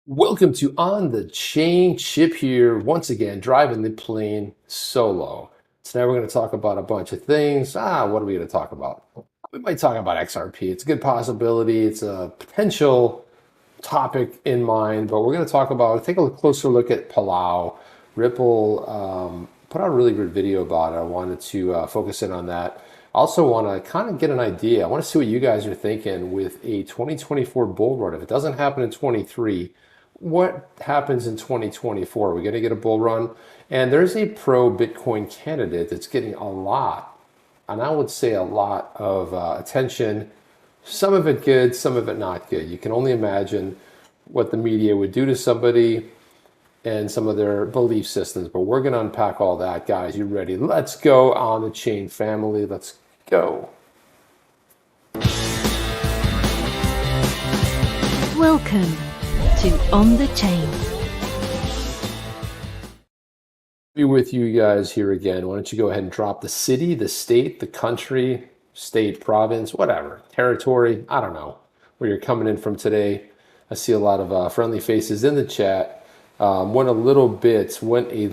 Welcome to On the Chain. Chip here, once again, driving the plane solo. Today we're going to talk about a bunch of things. What are we going to talk about? We might talk about XRP. It's a good possibility. It's a potential topic in mind, but we're going to take a closer look at Palau. Ripple put out a really good video about it. I wanted to focus in on that. I also want to kind of get an idea. I want to see what you guys are thinking with a 2024 bull run. If it doesn't happen in 23, what happens in 2024? We're going to get a bull run. And there's a pro-Bitcoin candidate that's getting a lot, and I would say a lot of attention. Some of it good, some of it not good. You can only imagine what the media would do to somebody and some of their belief systems. But we're going to unpack all that. Guys, you ready? Let's go On the Chain family. Let's go. Welcome to On the Chain. Be with you guys here again. Why don't you go ahead and drop the city, the state, the country, state, province, whatever, territory, I don't know, where you're coming in from today. I see a lot of friendly faces in the chat. Went a little bit. Today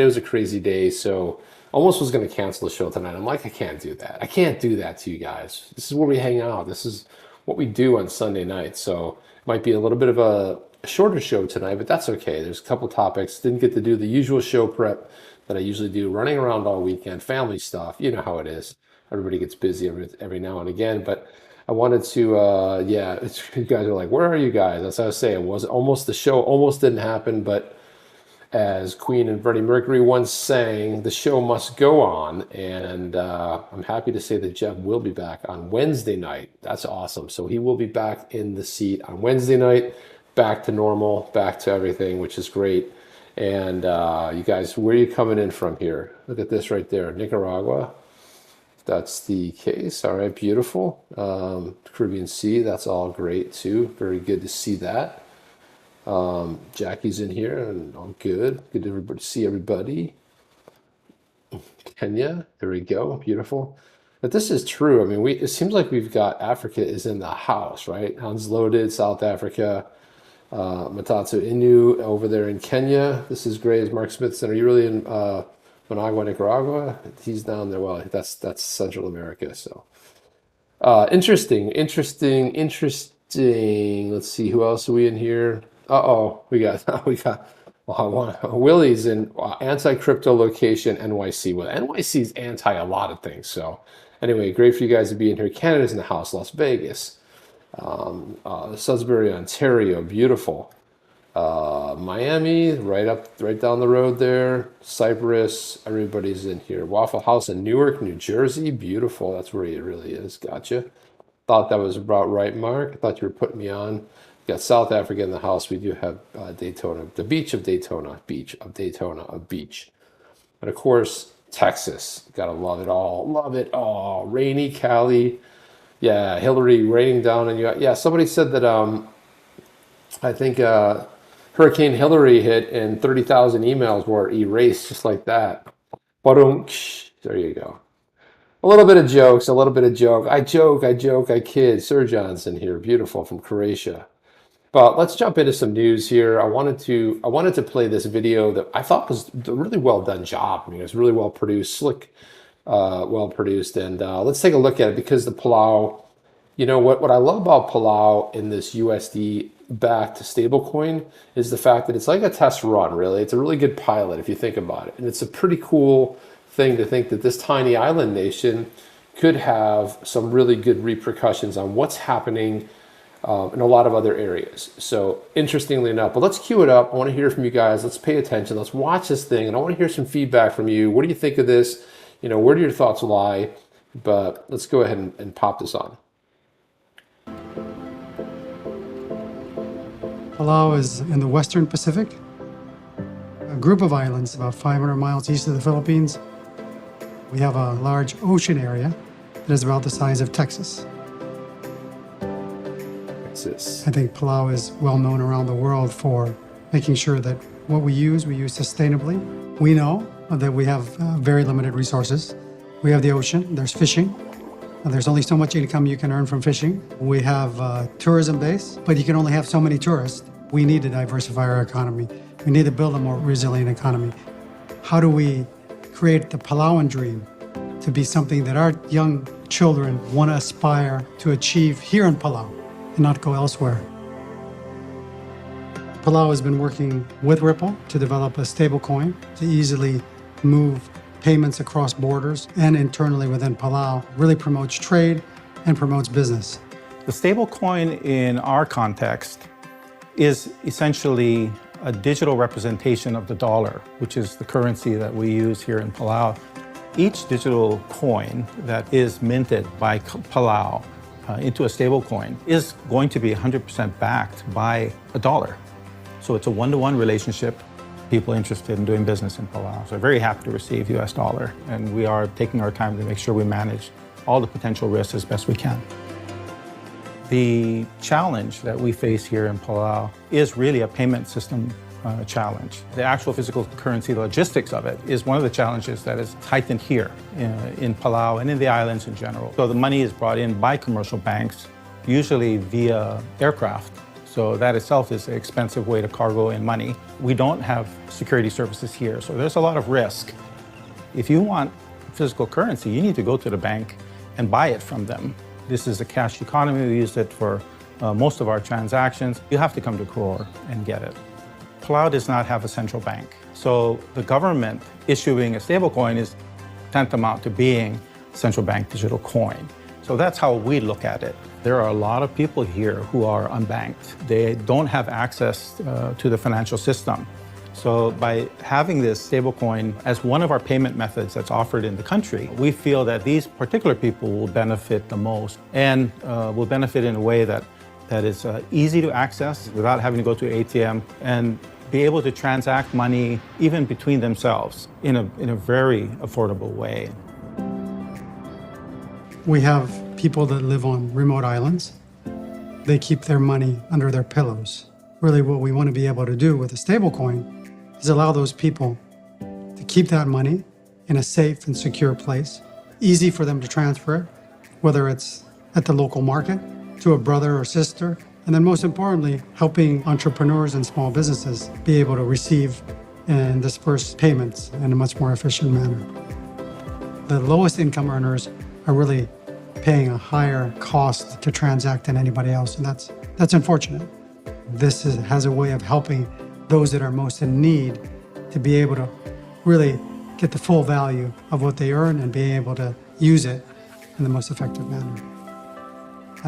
was a crazy day, so almost was going to cancel the show tonight. I'm like, I can't do that. I can't do that to you guys. This is where we hang out. This is what we do on Sunday night. So it might be a little bit of a shorter show tonight, but that's okay. There's a couple topics. Didn't get to do the usual show prep that I usually do, running around all weekend, family stuff. You know how it is. Everybody gets busy every now and again, but I wanted to, you guys are like, where are you guys? That's what I was saying. The show almost didn't happen, but as Queen and Freddie Mercury once sang, the show must go on. And I'm happy to say that Jeff will be back on Wednesday night. That's awesome. So he will be back in the seat on Wednesday night, back to normal, back to everything, which is great. And you guys, where are you coming in from here? Look at this right there, Nicaragua. That's the case. All right, beautiful. Caribbean Sea, that's all great too. Very good to see that. Jackie's in here and all good. Good to see everybody. Kenya, there we go. Beautiful. But this is true. I mean, it seems like we've got Africa is in the house, right? Hans Loaded, South Africa. Matatsu Inu over there in Kenya. This is great. As Mark Smith said, are you really in Managua, Nicaragua? He's down there. Well, that's Central America. So interesting. Let's see, who else are we in here? We got Willie's in anti-crypto location NYC. Well, NYC is anti a lot of things. So anyway, great for you guys to be in here. Canada's in the house. Las Vegas. Sudbury, Ontario, beautiful. Miami, right down the road there. Cyprus, everybody's in here. Waffle House in Newark, New Jersey, beautiful. That's where it really is. Gotcha. Thought that was about right, Mark. I thought you were putting me on. Got South Africa in the house. We do have Daytona, the beach of Daytona, a beach. And of course, Texas. Gotta love it all. Rainy Cali. Yeah, Hillary raining down on you. Yeah, somebody said that I think Hurricane Hillary hit and 30,000 emails were erased just like that. There you go. A little bit of jokes, I joke, I kid. Sir Johnson here, beautiful, from Croatia. But let's jump into some news here. I wanted to play this video that I thought was a really well done job. I mean, it was really well produced, slick. Well produced, and let's take a look at it, because the Palau, you know what I love about Palau in this USD backed stablecoin is the fact that it's like a test run, really. It's a really good pilot if you think about it, and it's a pretty cool thing to think that this tiny island nation could have some really good repercussions on what's happening in a lot of other areas. So interestingly enough, but let's cue it up. I want to hear from you guys. Let's pay attention. Let's watch this thing, and I want to hear some feedback from you. What do you think of this? You know, where do your thoughts lie? But let's go ahead and pop this on. Palau is in the Western Pacific, a group of islands about 500 miles east of the Philippines. We have a large ocean area that is about the size of Texas. I think Palau is well known around the world for making sure that what we use sustainably. We know that we have very limited resources. We have the ocean, there's fishing, And there's only so much income you can earn from fishing. We have tourism base, but you can only have so many tourists. We need to diversify our economy. We need to build a more resilient economy. How do we create the Palauan dream to be something that our young children want to aspire to achieve here in Palau and not go elsewhere? Palau has been working with Ripple to develop a stablecoin to easily move payments across borders and internally within Palau. Really promotes trade and promotes business. The stablecoin in our context is essentially a digital representation of the dollar, which is the currency that we use here in Palau. Each digital coin that is minted by Palau into a stablecoin is going to be 100% backed by a dollar. So it's a one-to-one relationship. People interested in doing business in Palau. So we're very happy to receive US dollar, and we are taking our time to make sure we manage all the potential risks as best we can. The challenge that we face here in Palau is really a payment system challenge. The actual physical currency logistics of it is one of the challenges that is heightened here in Palau and in the islands in general. So the money is brought in by commercial banks, usually via aircraft. So that itself is an expensive way to cargo in money. We don't have security services here, so there's a lot of risk. If you want physical currency, you need to go to the bank and buy it from them. This is a cash economy. We use it for most of our transactions. You have to come to Core and get it. Palau does not have a central bank. So the government issuing a stablecoin is tantamount to being central bank digital coin. So that's how we look at it. There are a lot of people here who are unbanked. They don't have access to the financial system. So by having this stablecoin as one of our payment methods that's offered in the country, we feel that these particular people will benefit the most and will benefit in a way that is easy to access without having to go to an ATM and be able to transact money even between themselves in a very affordable way. We have people that live on remote islands. They keep their money under their pillows. Really what we want to be able to do with a stablecoin is allow those people to keep that money in a safe and secure place, easy for them to transfer it, whether it's at the local market, to a brother or sister, and then most importantly, helping entrepreneurs and small businesses be able to receive and disperse payments in a much more efficient manner. The lowest income earners are really paying a higher cost to transact than anybody else, and that's unfortunate. This has a way of helping those that are most in need to be able to really get the full value of what they earn and be able to use it in the most effective manner.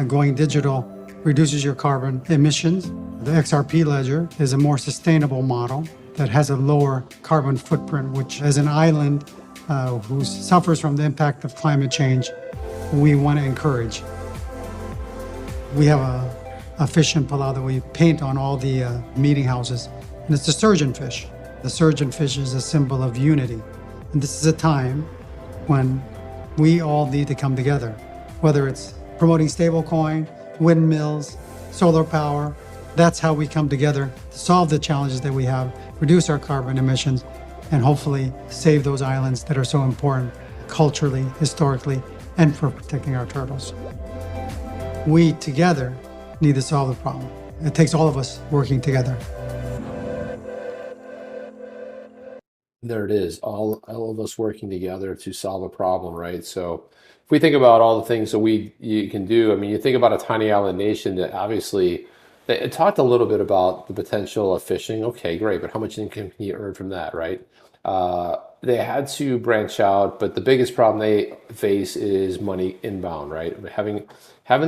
Going digital reduces your carbon emissions. The XRP ledger is a more sustainable model that has a lower carbon footprint, which as an island who suffers from the impact of climate change, we want to encourage. We have a fish in Palau that we paint on all the meeting houses, and it's the surgeonfish. The surgeonfish is a symbol of unity. And this is a time when we all need to come together, whether it's promoting stablecoin, windmills, solar power. That's how we come together to solve the challenges that we have, reduce our carbon emissions, and hopefully save those islands that are so important culturally, historically, and for protecting our turtles. We together need to solve the problem. It takes all of us working together. There it is, all of us working together to solve a problem, right? So if we think about all the things that you can do, I mean, you think about a tiny island nation that obviously, it talked a little bit about the potential of fishing. Okay, great, but how much income can you earn from that, right? They had to branch out, but the biggest problem they face is money inbound, right? Having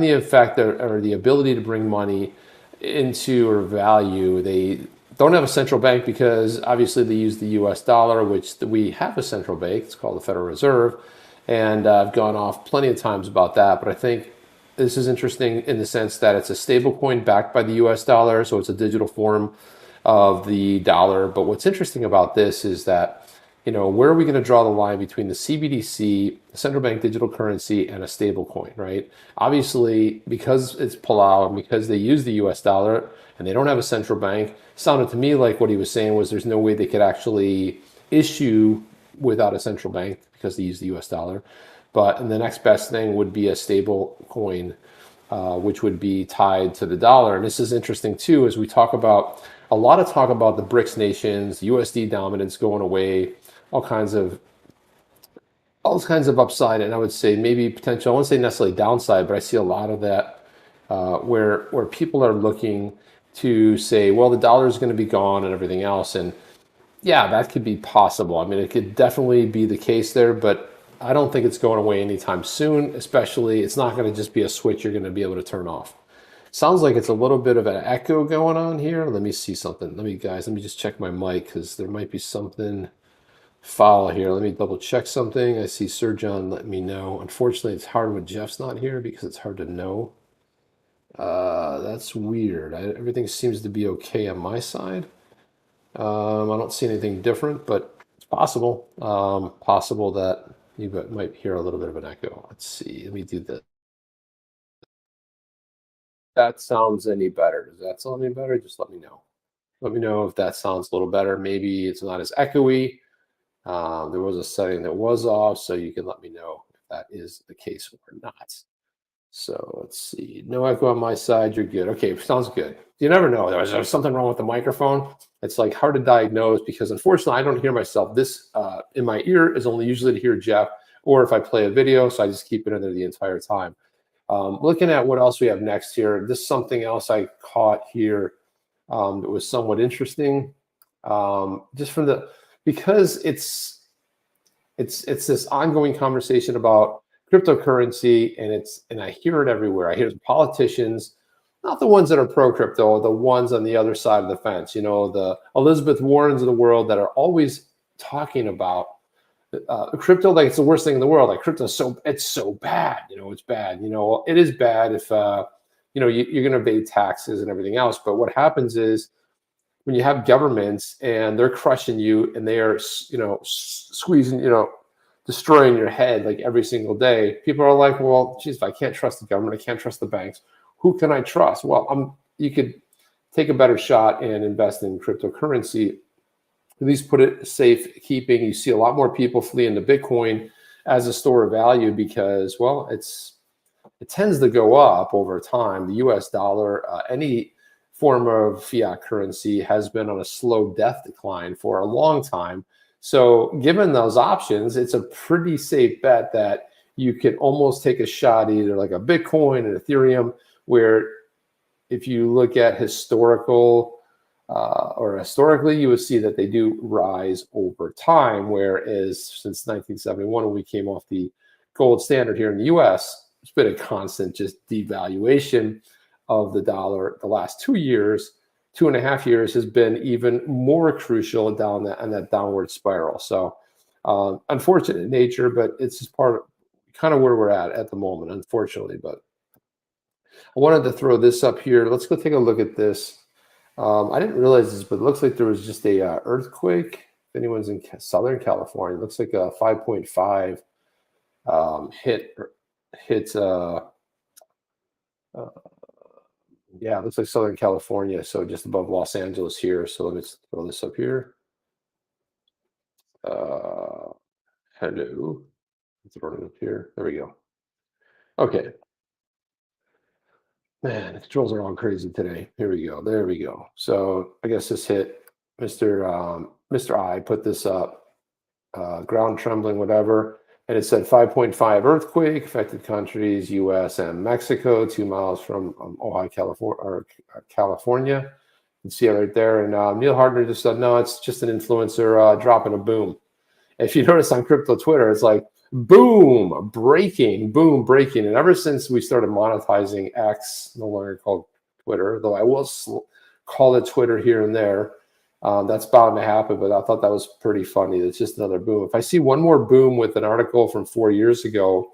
the effect or the ability to bring money into or value. They don't have a central bank because obviously they use the US dollar, which we have a central bank. It's called the Federal Reserve. And I've gone off plenty of times about that, but I think this is interesting in the sense that it's a stable coin backed by the US dollar, so it's a digital form of the dollar. But what's interesting about this is that, where are we going to draw the line between the CBDC, central bank digital currency, and a stable coin, right? Obviously, because it's Palau and because they use the US dollar and they don't have a central bank, sounded to me like what he was saying was there's no way they could actually issue without a central bank because they use the US dollar. and the next best thing would be a stable coin, which would be tied to the dollar. And this is interesting too, as we talk about a lot of talk about the BRICS nations, USD dominance going away, all kinds of upside, and I would say maybe potential. I won't say necessarily downside, but I see a lot of that where people are looking to say, well, the dollar is going to be gone and everything else, and yeah, that could be possible. I mean, it could definitely be the case there, but I don't think it's going away anytime soon. Especially, it's not going to just be a switch you're going to be able to turn off. Sounds like it's a little bit of an echo going on here. Let me see something. Let me just check my mic because there might be something foul here. Let me double check something. I see Sir John let me know. Unfortunately, it's hard when Jeff's not here because it's hard to know. That's weird. Everything seems to be okay on my side. I don't see anything different, but it's possible. Possible that you might hear a little bit of an echo. Let's see. Let me do this. That sounds any better? Does that sound any better? Just let me know. Let me know if that sounds a little better. Maybe it's not as echoey. There was a setting that was off, so you can let me know if that is the case or not. So let's see. No echo on my side. You're good. Okay, sounds good. You never know. There's something wrong with the microphone. It's like hard to diagnose because unfortunately I don't hear myself. This in my ear is only usually to hear Jeff, or if I play a video, so I just keep it in there the entire time. Looking at what else we have next here. This is something else I caught here that was somewhat interesting. Just from because it's this ongoing conversation about cryptocurrency, and I hear it everywhere. I hear the politicians, not the ones that are pro crypto, the ones on the other side of the fence. You know, the Elizabeth Warrens of the world that are always talking about crypto like it's the worst thing in the world. Like crypto, it's so bad. You know, it's bad. You know, it is bad if you know you're going to evade taxes and everything else. But what happens is when you have governments and they're crushing you and they are, you know, squeezing, you know, destroying your head like every single day, people are like, well, geez, if I can't trust the government, I can't trust the banks, who can I trust? Well, you could take a better shot and invest in cryptocurrency, at least put it safe keeping. You see a lot more people flee into Bitcoin as a store of value because, well, it tends to go up over time. The US dollar, any form of fiat currency has been on a slow death decline for a long time. So given those options, it's a pretty safe bet that you can almost take a shot either like a Bitcoin and Ethereum, where if you look at historically, you would see that they do rise over time, whereas since 1971, when we came off the gold standard here in the US, it's been a constant just devaluation of the dollar. The last 2 years, 2.5 years, has been even more crucial down that downward spiral. So unfortunate nature, but it's just part of kind of where we're at the moment, unfortunately. But I wanted to throw this up here. Let's go take a look at this. I didn't realize this, but it looks like there was just a earthquake. If anyone's in Southern California, it looks like a 5.5 hit. Yeah, it looks like Southern California, so just above Los Angeles here. So let me throw this up here. Hello. Throw it up here. There we go. Okay. Man, the controls are all crazy today. Here we go. There we go. So I guess this hit Mr. I put this up, ground trembling, whatever. And it said 5.5 earthquake affected countries, U.S. and Mexico, 2 miles from Ojai, California. You can see it right there. And Neil Hardner just said, no, it's just an influencer dropping a boom. If you notice on crypto Twitter, it's like, boom, breaking, boom, breaking. And ever since we started monetizing X, no longer called Twitter, though I will call it Twitter here and there, that's bound to happen, but I thought that was pretty funny. It's just another boom. If I see one more boom with an article from 4 years ago,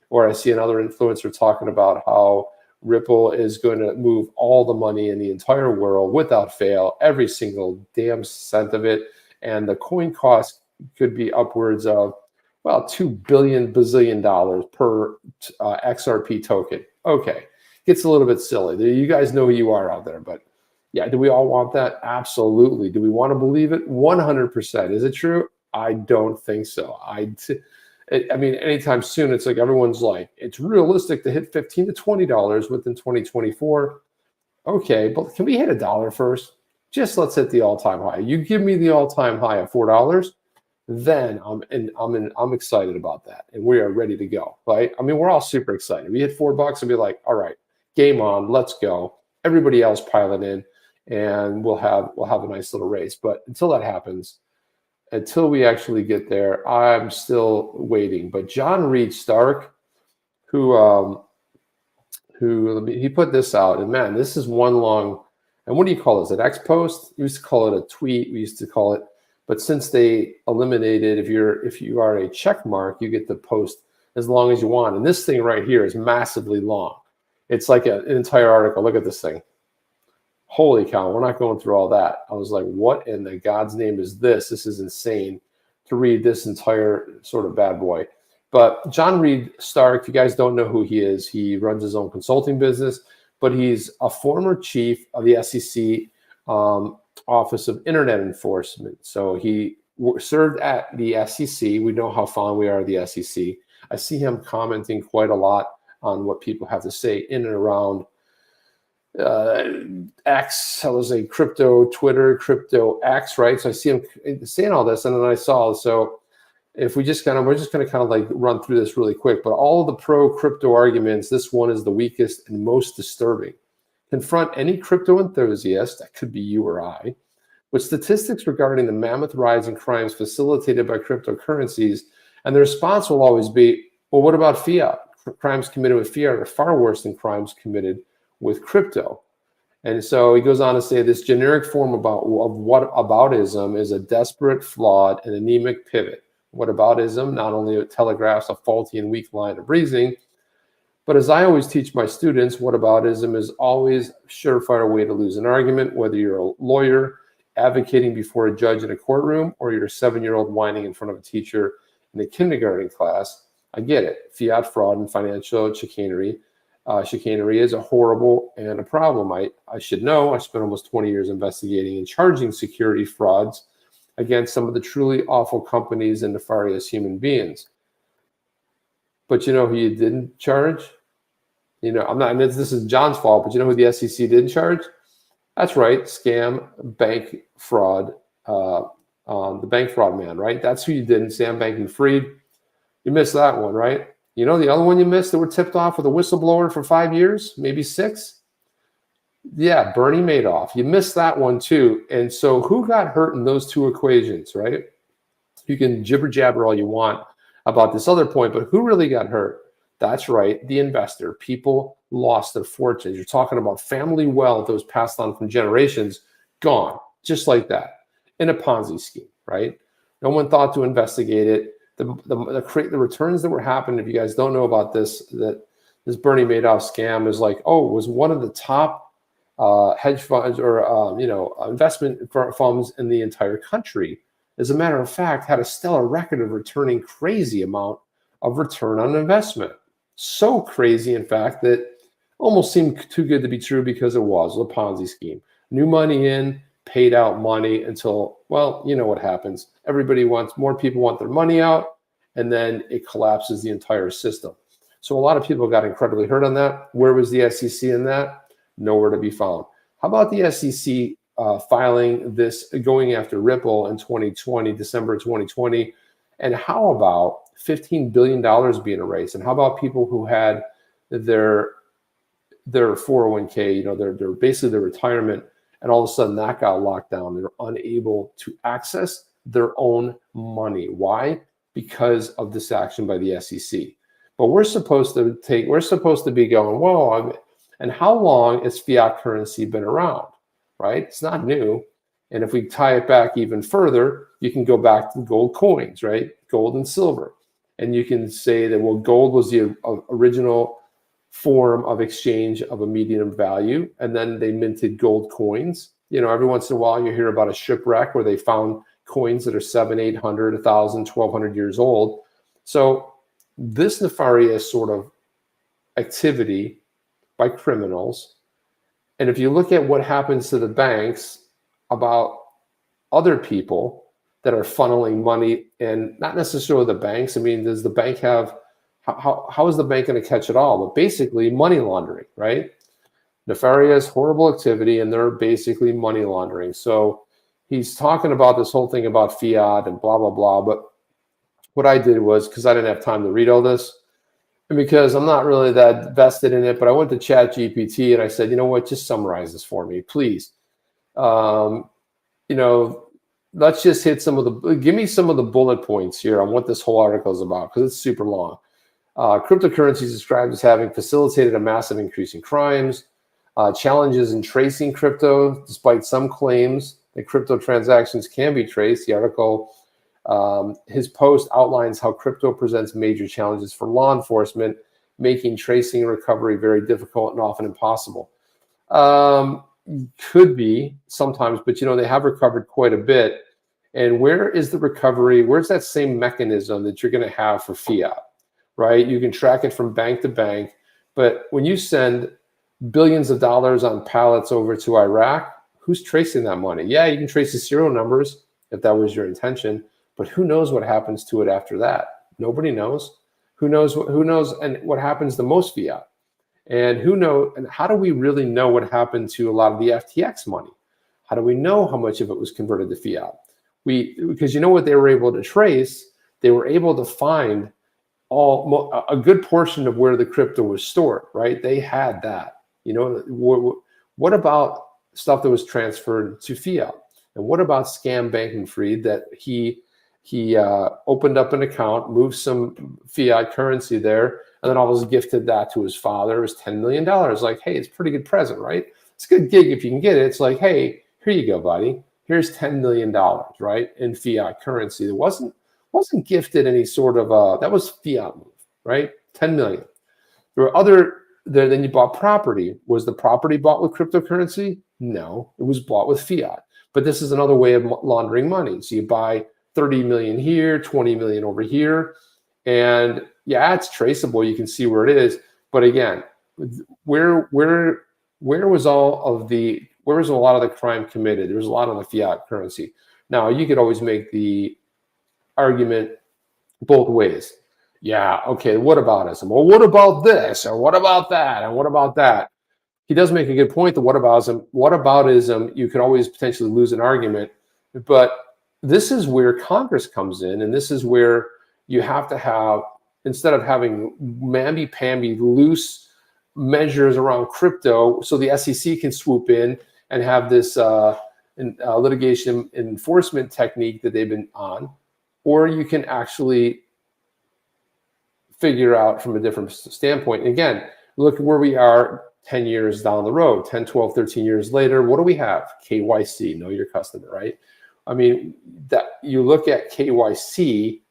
or I see another influencer talking about how Ripple is going to move all the money in the entire world without fail, every single damn cent of it, and the coin cost could be upwards of, well, $2 billion per XRP token. Okay, gets a little bit silly. You guys know who you are out there, but yeah, do we all want that? Absolutely. Do we want to believe it? 100%. Is it true? I don't think so. I mean, anytime soon, it's like everyone's like, it's realistic to hit $15 to $20 within 2024. Okay, but can we hit $1 first? Just let's hit the all-time high. You give me the all-time high of $4, then I'm excited about that, and we are ready to go. Right? I mean, we're all super excited. We hit $4 and be like, all right, game on, let's go. Everybody else pile it in, and we'll have a nice little race. But until that happens, until we actually get there, I'm still waiting. But John Reed Stark, who he put this out, and man, this is one long. And what do you call this? An X post? We used to call it a tweet. We used to call it, but since they eliminated, if you are a check mark, you get to post as long as you want. And this thing right here is massively long. It's like an entire article. Look at this thing. Holy cow, we're not going through all that. I was like, what in the God's name is this? This is insane to read this entire sort of bad boy. But John Reed Stark, if you guys don't know who he is, he runs his own consulting business, but he's a former chief of the SEC Office of Internet Enforcement. So he served at the SEC. We know how fond we are of the SEC. I see him commenting quite a lot on what people have to say in and around X, I was a crypto Twitter, crypto X, right? So I see him saying all this, and then I saw, so if we're just gonna kind of like run through this really quick, but all of the pro crypto arguments, this one is the weakest and most disturbing. Confront any crypto enthusiast, that could be you or I, with statistics regarding the mammoth rise in crimes facilitated by cryptocurrencies, and the response will always be, well, what about fiat? Crimes committed with fiat are far worse than crimes committed with crypto. And so he goes on to say this generic form of whataboutism is a desperate, flawed, and anemic pivot. Whataboutism not only telegraphs a faulty and weak line of reasoning, but as I always teach my students, whataboutism is always a surefire way to lose an argument, whether you're a lawyer advocating before a judge in a courtroom or you're a 7-year-old whining in front of a teacher in a kindergarten class. I get it. Fiat fraud and financial chicanery. Chicanery is a horrible and a problem. I should know. I spent almost 20 years investigating and charging security frauds against some of the truly awful companies and nefarious human beings. But you know who you didn't charge? You know, this is John's fault, but you know who the SEC didn't charge? That's right, scam, bank fraud, the bank fraud man, right? That's who you didn't. Sam Bankman-Fried. You missed that one, right? You know the other one you missed that were tipped off with a whistleblower for 5 years, maybe 6? Yeah, Bernie Madoff. You missed that one too. And so who got hurt in those two equations, right? You can jibber jabber all you want about this other point, but who really got hurt? That's right, the investor. People lost their fortunes. You're talking about family wealth that was passed on from generations, gone, just like that, in a Ponzi scheme, right? No one thought to investigate it. The returns that were happening, if you guys don't know about this, that this Bernie Madoff scam is like, oh, it was one of the top hedge funds or investment firms in the entire country. As a matter of fact, had a stellar record of returning crazy amount of return on investment. So crazy, in fact, that almost seemed too good to be true because it was a Ponzi scheme. New money in, paid out money until, well, you know what happens. More people want their money out, and then it collapses the entire system. So a lot of people got incredibly hurt on that. Where was the SEC in that? Nowhere to be found. How about the SEC filing this, going after Ripple in 2020, December 2020? And how about $15 billion being erased? And how about people who had their 401k, their basically their retirement, and all of a sudden that got locked down. They're unable to access their own money. Why? Because of this action by the SEC. But we're supposed to be going, whoa, and how long has fiat currency been around, right? It's not new. And if we tie it back even further, you can go back to gold coins, right? Gold and silver. And you can say that, well, gold was the original form of exchange of a medium value, and then they minted gold coins. Every once in a while you hear about a shipwreck where they found coins that are 700, 800, 1,000, 1,200 years old. So this nefarious sort of activity by criminals, and if you look at what happens to the banks about other people, that are funneling money, and not necessarily the banks. I mean, does the bank have, how is the bank going to catch it all? But basically money laundering, right? Nefarious, horrible activity, and they're basically money laundering. So he's talking about this whole thing about fiat and blah, blah, blah. But what I did was, because I didn't have time to read all this, and because I'm not really that vested in it, but I went to ChatGPT and I said, you know what, just summarize this for me, please. You know, let's just hit give me some of the bullet points here on what this whole article is about, because it's super long. Cryptocurrencies described as having facilitated a massive increase in crimes, challenges in tracing crypto, despite some claims that crypto transactions can be traced. The article, his post outlines how crypto presents major challenges for law enforcement, making tracing and recovery very difficult and often impossible. Could be sometimes, but you know, they have recovered quite a bit. And where is the recovery? Where's that same mechanism that you're going to have for fiat, right? You can track it from bank to bank, but when you send billions of dollars on pallets over to Iraq, who's tracing that money? Yeah, you can trace the serial numbers if that was your intention, but who knows what happens to it after that? Nobody knows. Who knows and what happens to most fiat? And and how do we really know what happened to a lot of the FTX money? How do we know how much of it was converted to fiat? Because you know what they were able to trace? They were able to find a good portion of where the crypto was stored, right? They had that. You know, what about stuff that was transferred to fiat? And what about Scam Bankman-Fried, that he opened up an account, moved some fiat currency there, and then always gifted that to his father. It was $10 million. Like, hey, it's a pretty good present, right? It's a good gig if you can get it. It's like, hey, here you go, buddy. Here's $10 million, right, in fiat currency. There wasn't gifted any sort of that was fiat move, right? 10 million. There were then you bought property. Was the property bought with cryptocurrency? No, it was bought with fiat. But this is another way of laundering money. So you buy 30 million here, 20 million over here, and yeah, it's traceable. You can see where it is. But again, where was a lot of the crime committed? There was a lot on the fiat currency. Now, you could always make the argument both ways. Yeah, okay, whataboutism. Well, what about this? Or what about that? And what about that? He does make a good point, the whataboutism, you could always potentially lose an argument. But this is where Congress comes in, and this is where you have to have, instead of having mamby-pamby loose measures around crypto, so the SEC can swoop in and have this litigation enforcement technique that they've been on, or you can actually figure out from a different standpoint. And again, look at where we are 10 years down the road, 10, 12, 13 years later. What do we have? KYC, know your customer, right? I mean, that you look at KYC,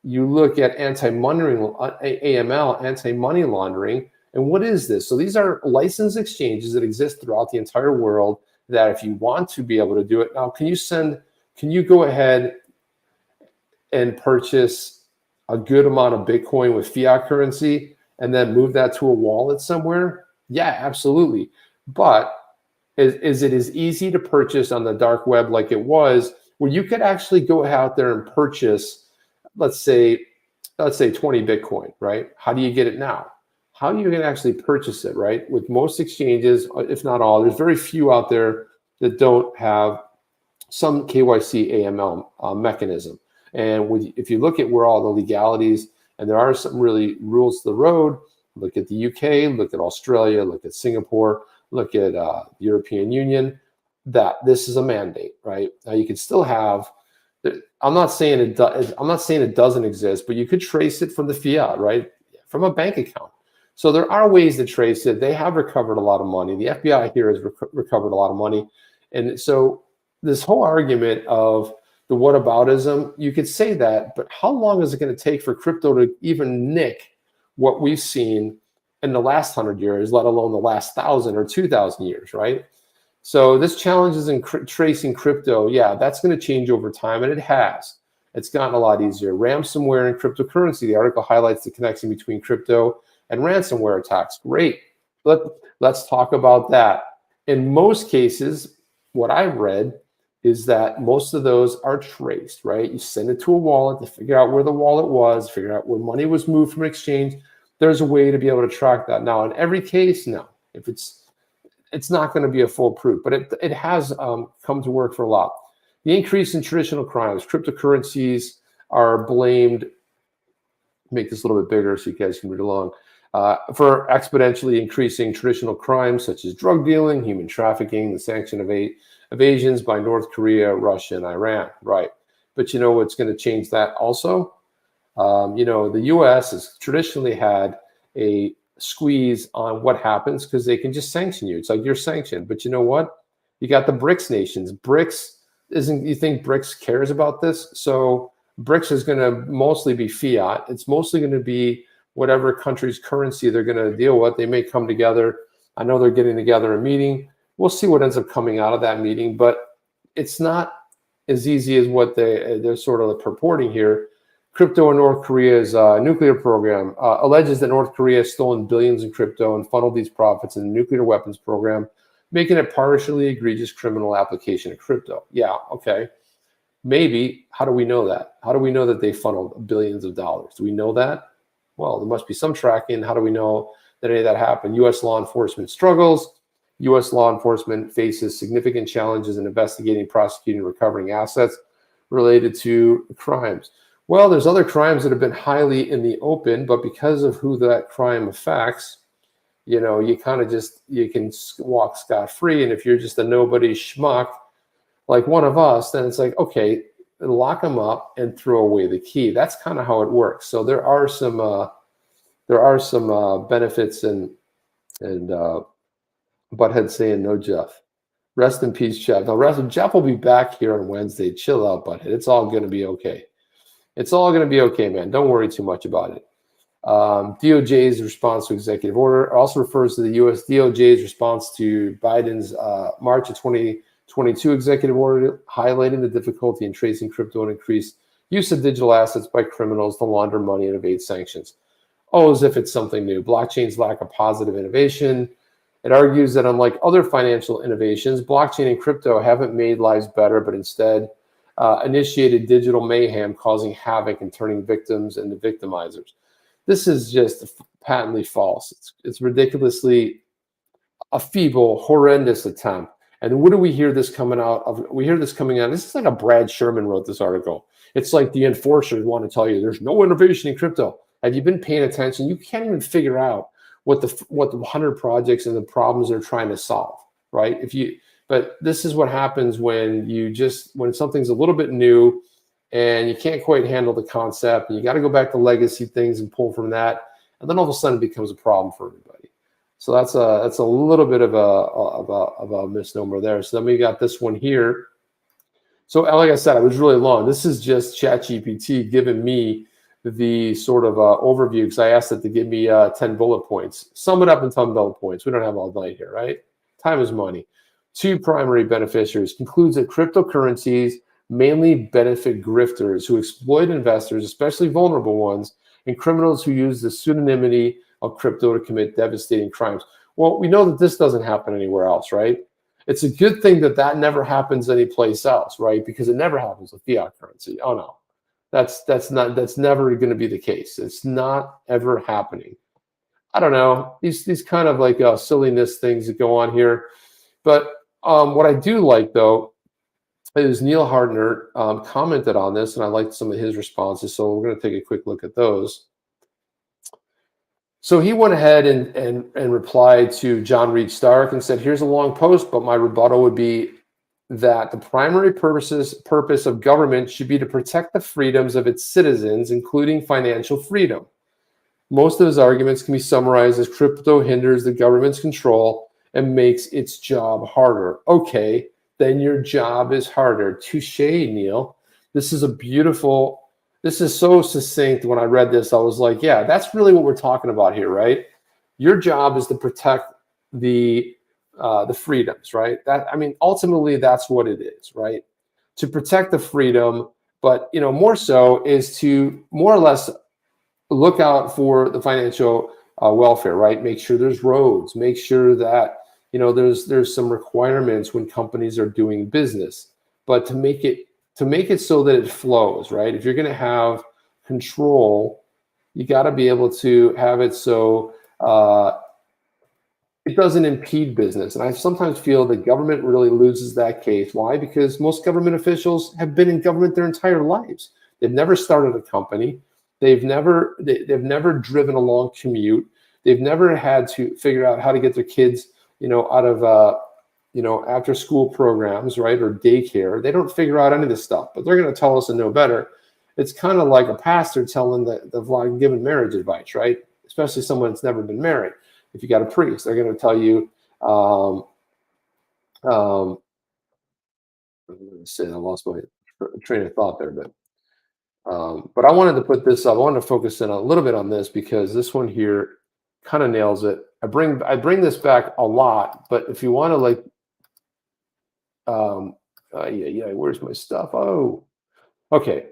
you look at AML, anti-money laundering, and what is this? So these are licensed exchanges that exist throughout the entire world that if you want to be able to do it. Now, can you go ahead and purchase a good amount of Bitcoin with fiat currency and then move that to a wallet somewhere? Yeah, absolutely. But is it as easy to purchase on the dark web like it was, where you could actually go out there and purchase, let's say 20 Bitcoin, right? How do you get it now? How are you going to actually purchase it, right? With most exchanges, if not all, there's very few out there that don't have some KYC AML mechanism. And if you look at where all the legalities, and there are some really rules to the road, look at the UK, look at Australia, look at Singapore, look at the European Union, that this is a mandate, right? Now you can still have, I'm not saying it doesn't exist, but you could trace it from the fiat, right? From a bank account. So there are ways to trace it. They have recovered a lot of money. The FBI here has recovered a lot of money. And so this whole argument of the whataboutism, you could say that, but how long is it going to take for crypto to even nick what we've seen in the last 100 years, let alone the last 1,000 or 2,000 years, right? So this challenge is in tracing crypto. Yeah, that's going to change over time, and it has. It's gotten a lot easier. Ransomware and cryptocurrency. The article highlights the connection between crypto and ransomware attacks. Great. Let's talk about that. In most cases, what I've read is that most of those are traced, right? You send it to a wallet to figure out where the wallet was, figure out where money was moved from exchange. There's a way to be able to track that. Now, in every case, no. If it's not going to be a full proof, but it has come to work for a lot. The increase in traditional crimes, cryptocurrencies are blamed. Make this a little bit bigger so you guys can read along. For exponentially increasing traditional crimes such as drug dealing, human trafficking, the sanction evasions by North Korea, Russia, and Iran. Right. But you know what's going to change that also? The U.S. has traditionally had a squeeze on what happens because they can just sanction you. It's like you're sanctioned. But you know what? You got the BRICS nations. You think BRICS cares about this? So BRICS is going to mostly be fiat. It's mostly going to be whatever country's currency they're going to deal with. They may come together. I know they're getting together a meeting. We'll see what ends up coming out of that meeting, but it's not as easy as what they're sort of purporting here. Crypto in North Korea's nuclear program alleges that North Korea has stolen billions in crypto and funneled these profits in the nuclear weapons program, making it partially egregious criminal application of crypto. Yeah, okay. Maybe. How do we know that? How do we know that they funneled billions of dollars? Do we know that? Well, there must be some tracking. How do we know that any of that happened? U.S. law enforcement struggles. U.S. law enforcement faces significant challenges in investigating, prosecuting, and recovering assets related to crimes. Well, there's other crimes that have been highly in the open, but because of who that crime affects, you can walk scot-free. And if you're just a nobody schmuck like one of us, then it's like, okay, lock them up and throw away the key. That's kind of how it works. So there are some benefits and Butthead saying no, Jeff. Rest in peace, Jeff. Now, Jeff will be back here on Wednesday. Chill out, Butthead. It's all going to be okay. It's all going to be okay, man. Don't worry too much about it. DOJ's response to executive order also refers to the U.S. DOJ's response to Biden's March of 2022 executive order, highlighting the difficulty in tracing crypto and increased use of digital assets by criminals to launder money and evade sanctions. Oh, as if it's something new. Blockchain's lack of positive innovation. It argues that unlike other financial innovations, blockchain and crypto haven't made lives better, but instead initiated digital mayhem, causing havoc and turning victims into victimizers. This is just patently false. It's ridiculously a feeble, horrendous attempt. And what do we hear this coming out of? We hear this coming out. This is like a Brad Sherman wrote this article. It's like the enforcers want to tell you there's no innovation in crypto. Have you been paying attention? You can't even figure out what the 100 projects and the problems they're trying to solve, right? But this is what happens when something's a little bit new and you can't quite handle the concept, and you got to go back to legacy things and pull from that, and then all of a sudden it becomes a problem for everybody. So that's a little bit of a misnomer there. So then we got this one here. So like I said, it was really long. This is just ChatGPT giving me the sort of overview, because I asked it to give me 10 bullet points. Sum it up in 10 bullet points. We don't have all night here, right? Time is money. 2 primary beneficiaries. Concludes that cryptocurrencies mainly benefit grifters who exploit investors, especially vulnerable ones, and criminals who use the pseudonymity of crypto to commit devastating crimes. Well, we know that this doesn't happen anywhere else, right? It's a good thing that never happens anyplace else, right? Because it never happens with fiat currency. Oh no, that's never going to be the case. It's not ever happening. I don't know, these kind of like silliness things that go on here. But what I do like though is Neil Hartner commented on this, and I liked some of his responses. So we're going to take a quick look at those. So he went ahead and replied to John Reed Stark and said, here's a long post, but my rebuttal would be that the primary purpose of government should be to protect the freedoms of its citizens, including financial freedom. Most of his arguments can be summarized as crypto hinders the government's control and makes its job harder. Okay, then your job is harder. Touche, Neil. This is so succinct. When I read this, I was like, yeah, that's really what we're talking about here, right? Your job is to protect the freedoms, right? Ultimately, that's what it is, right? To protect the freedom, but more so is to more or less look out for the financial welfare, right? Make sure there's roads, make sure that there's some requirements when companies are doing business. but to make it so that it flows, right? If you're going to have control, you got to be able to have it so it doesn't impede business. And I sometimes feel the government really loses that case. Why? Because most government officials have been in government their entire lives. They've never started a company. They've never driven a long commute. They've never had to figure out how to get their kids, out of after school programs, right, or daycare. They don't figure out any of this stuff, but they're going to tell us to know better. It's kind of like a pastor telling the vlog, giving marriage advice, right? Especially someone that's never been married. If you got a priest, they're going to tell you, I lost my train of thought there, but I wanted to put this up. I wanted to focus in a little bit on this because this one here kind of nails it. I bring this back a lot, but if you want to where's my stuff? Oh, okay.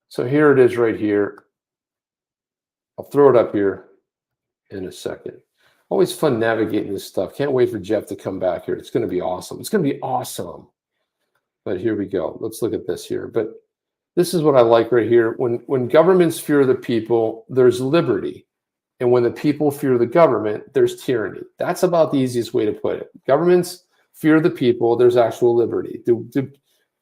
So here it is right here. I'll throw it up here in a second. Always fun navigating this stuff. Can't wait for Jeff to come back here. It's going to be awesome. It's going to be awesome. But here we go. Let's look at this here. But this is what I like right here. When governments fear the people, there's liberty. And when the people fear the government, there's tyranny. That's about the easiest way to put it. Governments fear the people, there's actual liberty.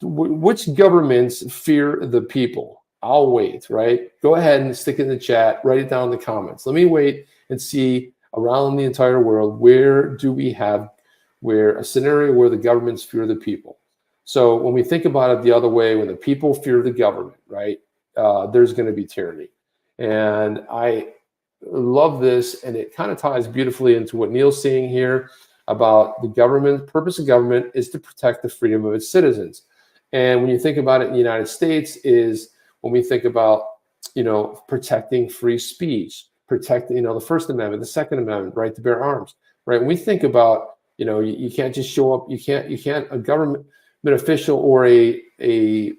Which governments fear the people? I'll wait, right? Go ahead and stick it in the chat, write it down in the comments. Let me wait and see around the entire world, where a scenario where the governments fear the people. So when we think about it the other way, when the people fear the government, right, there's going to be tyranny. And I love this, and it kind of ties beautifully into what Neil's saying here about the government. Purpose of government is to protect the freedom of its citizens. And when you think about it in the United States, is when we think about protecting free speech, protecting the First Amendment, the Second Amendment, right to bear arms, right? When we think about you can't just show up, you can't a government official or an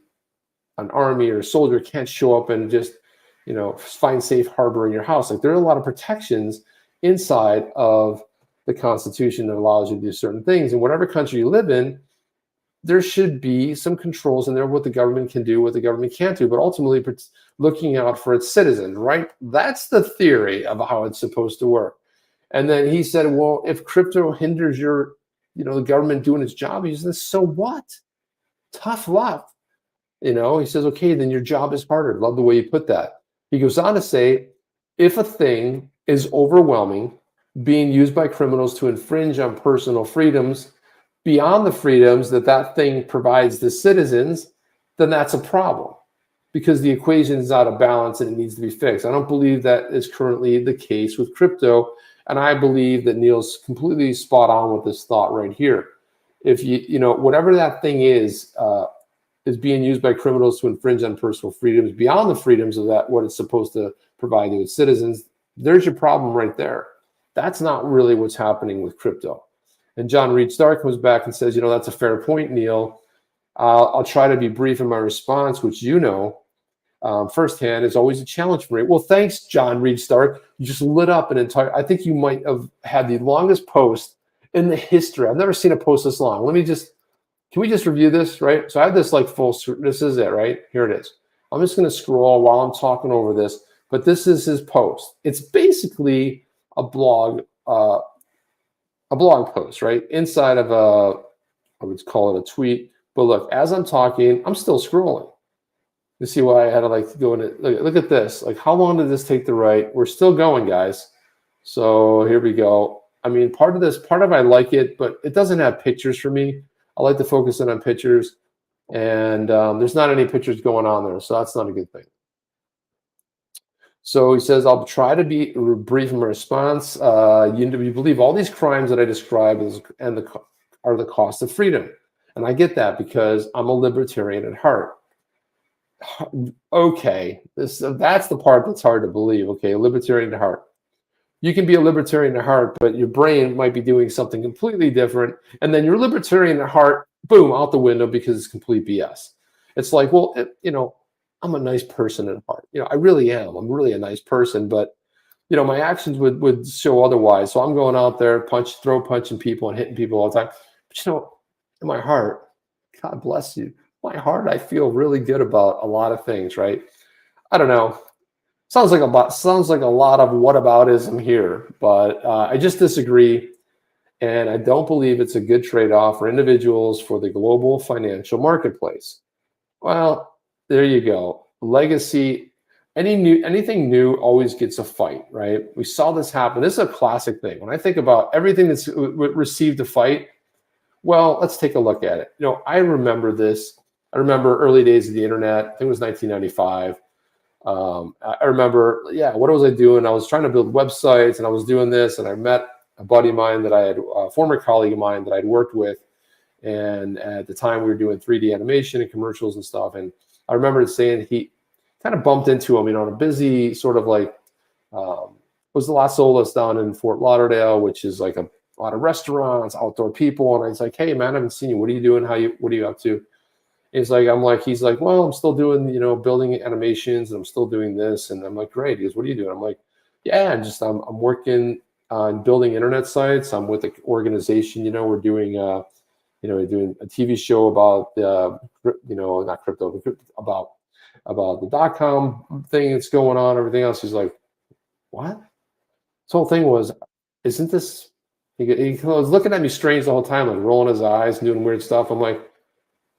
army or a soldier can't show up and just find safe harbor in your house. Like, there are a lot of protections inside of the Constitution that allows you to do certain things. In whatever country you live in, there should be some controls in there, what the government can do, what the government can't do, but ultimately looking out for its citizens, right? That's the theory of how it's supposed to work. And then he said, well, if crypto hinders the government doing its job, he says, so what? Tough luck. He says, okay, then your job is harder. Love the way you put that. He goes on to say, if a thing is overwhelming, being used by criminals to infringe on personal freedoms beyond the freedoms that thing provides the citizens, then that's a problem, because the equation is out of balance and it needs to be fixed. I don't believe that is currently the case with crypto, and I believe that Neil's completely spot on with this thought right here. If whatever that thing is being used by criminals to infringe on personal freedoms beyond the freedoms of what it's supposed to provide to its citizens, there's your problem right there. That's not really what's happening with crypto. And John Reed Stark comes back and says, that's a fair point, Neil. I'll try to be brief in my response, which firsthand is always a challenge for me. Well, thanks, John Reed Stark. You just lit up an entire, I think you might have had the longest post in the history. I've never seen a post this long. Can we just review this, right? So I have this this is it, right? Here it is. I'm just going to scroll while I'm talking over this, but this is his post. It's basically a blog post, right? Inside of I would call it a tweet. But look, as I'm talking, I'm still scrolling. You see why I had to go in it. Look at this. How long did this take to write? We're still going, guys. So here we go. I mean, part of I like it, but it doesn't have pictures for me. I like to focus in on pictures, and there's not any pictures going on there, so that's not a good thing. So he says, I'll try to be brief in my response. You believe all these crimes that I described are the cost of freedom. And I get that because I'm a libertarian at heart. Okay, that's the part that's hard to believe. Okay, libertarian at heart. You can be a libertarian at heart, but your brain might be doing something completely different. And then your libertarian at heart, boom, out the window because it's complete BS. It's like, well, I'm a nice person at heart. I really am. I'm really a nice person, but my actions would show otherwise. So I'm going out there, punching people and hitting people all the time. But in my heart, God bless you. My heart, I feel really good about a lot of things, right? I don't know. Sounds like a lot of whataboutism here, but I just disagree. And I don't believe it's a good trade-off for individuals for the global financial marketplace. Well, there you go. Legacy, anything new always gets a fight, right? We saw this happen. This is a classic thing. When I think about everything that's received a fight, well, let's take a look at it. I remember this. I remember early days of the internet. I think it was 1995. I remember, what was I doing? I was trying to build websites, and I was doing this, and I met a buddy of mine that I had, a former colleague of mine that I'd worked with. And at the time we were doing 3D animation and commercials and stuff. And I remember saying he kind of bumped into him, on a busy sort of like, was the Las Olas down in Fort Lauderdale, which is like a lot of restaurants, outdoor people. And I was like, hey man, I haven't seen you. What are you doing? What are you up to? He's like, well, I'm still doing, building animations, and I'm still doing this. And I'm like, great. He goes, what are you doing? I'm like, yeah, I'm working on building internet sites. I'm with an organization, we're doing, we're doing a TV show about not crypto, but about the .com thing that's going on, everything else. He's like, what? This whole thing was, isn't this, he was looking at me strange the whole time, like rolling his eyes, doing weird stuff. I'm like,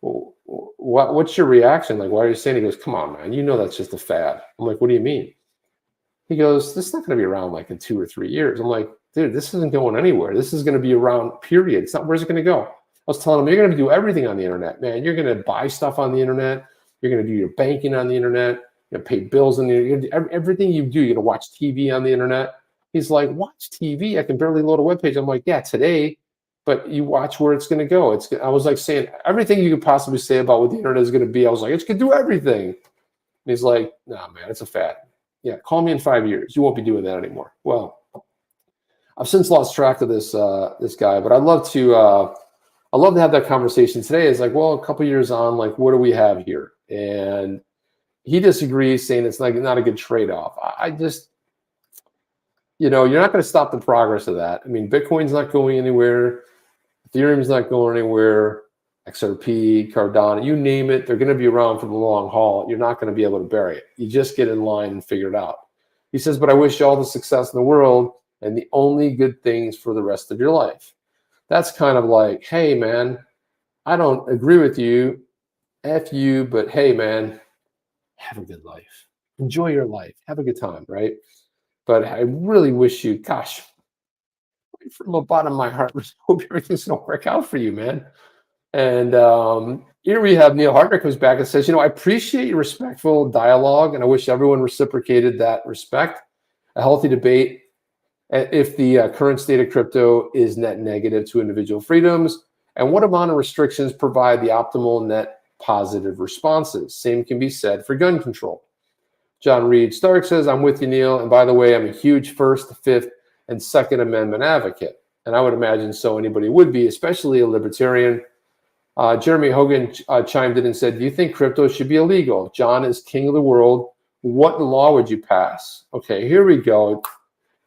well, what's your reaction? Like, why are you saying? He goes, come on, man, that's just a fad. I'm like, what do you mean? He goes, this is not going to be around like in 2 or 3 years. I'm like, dude, this isn't going anywhere. This is going to be around, period. It's not, where's it going to go? I was telling him, you're going to do everything on the internet, man. You're going to buy stuff on the internet. You're going to do your banking on the internet. You're going to pay bills on the internet. Everything you do, you're going to watch TV on the internet. He's like, watch TV? I can barely load a web page. I'm like, yeah, today, but you watch where it's going to go. I was like saying everything you could possibly say about what the internet is going to be. I was like, it's going to do everything. And he's like, nah, man, it's a fad. Yeah, call me in 5 years. You won't be doing that anymore. Well, I've since lost track of this guy, but I'd love to have that conversation today. It's like, well, a couple years on, like, what do we have here? And he disagrees, saying it's not a good trade-off. I just, you're not going to stop the progress of that. I mean, Bitcoin's not going anywhere. Ethereum's not going anywhere. XRP, Cardano, you name it, they're going to be around for the long haul. You're not going to be able to bury it. You just get in line and figure it out. He says, but I wish you all the success in the world and the only good things for the rest of your life. That's kind of like, hey, man, I don't agree with you. F you, but hey, man, have a good life. Enjoy your life. Have a good time, right? But I really wish you, gosh, from the bottom of my heart, I hope everything's going to work out for you, man. And here we have Neil Hartner comes back and says, I appreciate your respectful dialogue, and I wish everyone reciprocated that respect. A healthy debate if the current state of crypto is net negative to individual freedoms, and what amount of restrictions provide the optimal net positive responses. Same can be said for gun control. John Reed Stark says, I'm with you, Neil. And by the way, I'm a huge First, Fifth, and Second Amendment advocate. And I would imagine so anybody would be, especially a libertarian. Jeremy Hogan chimed in and said, do you think crypto should be illegal? John is king of the world. What law would you pass? Okay, here we go.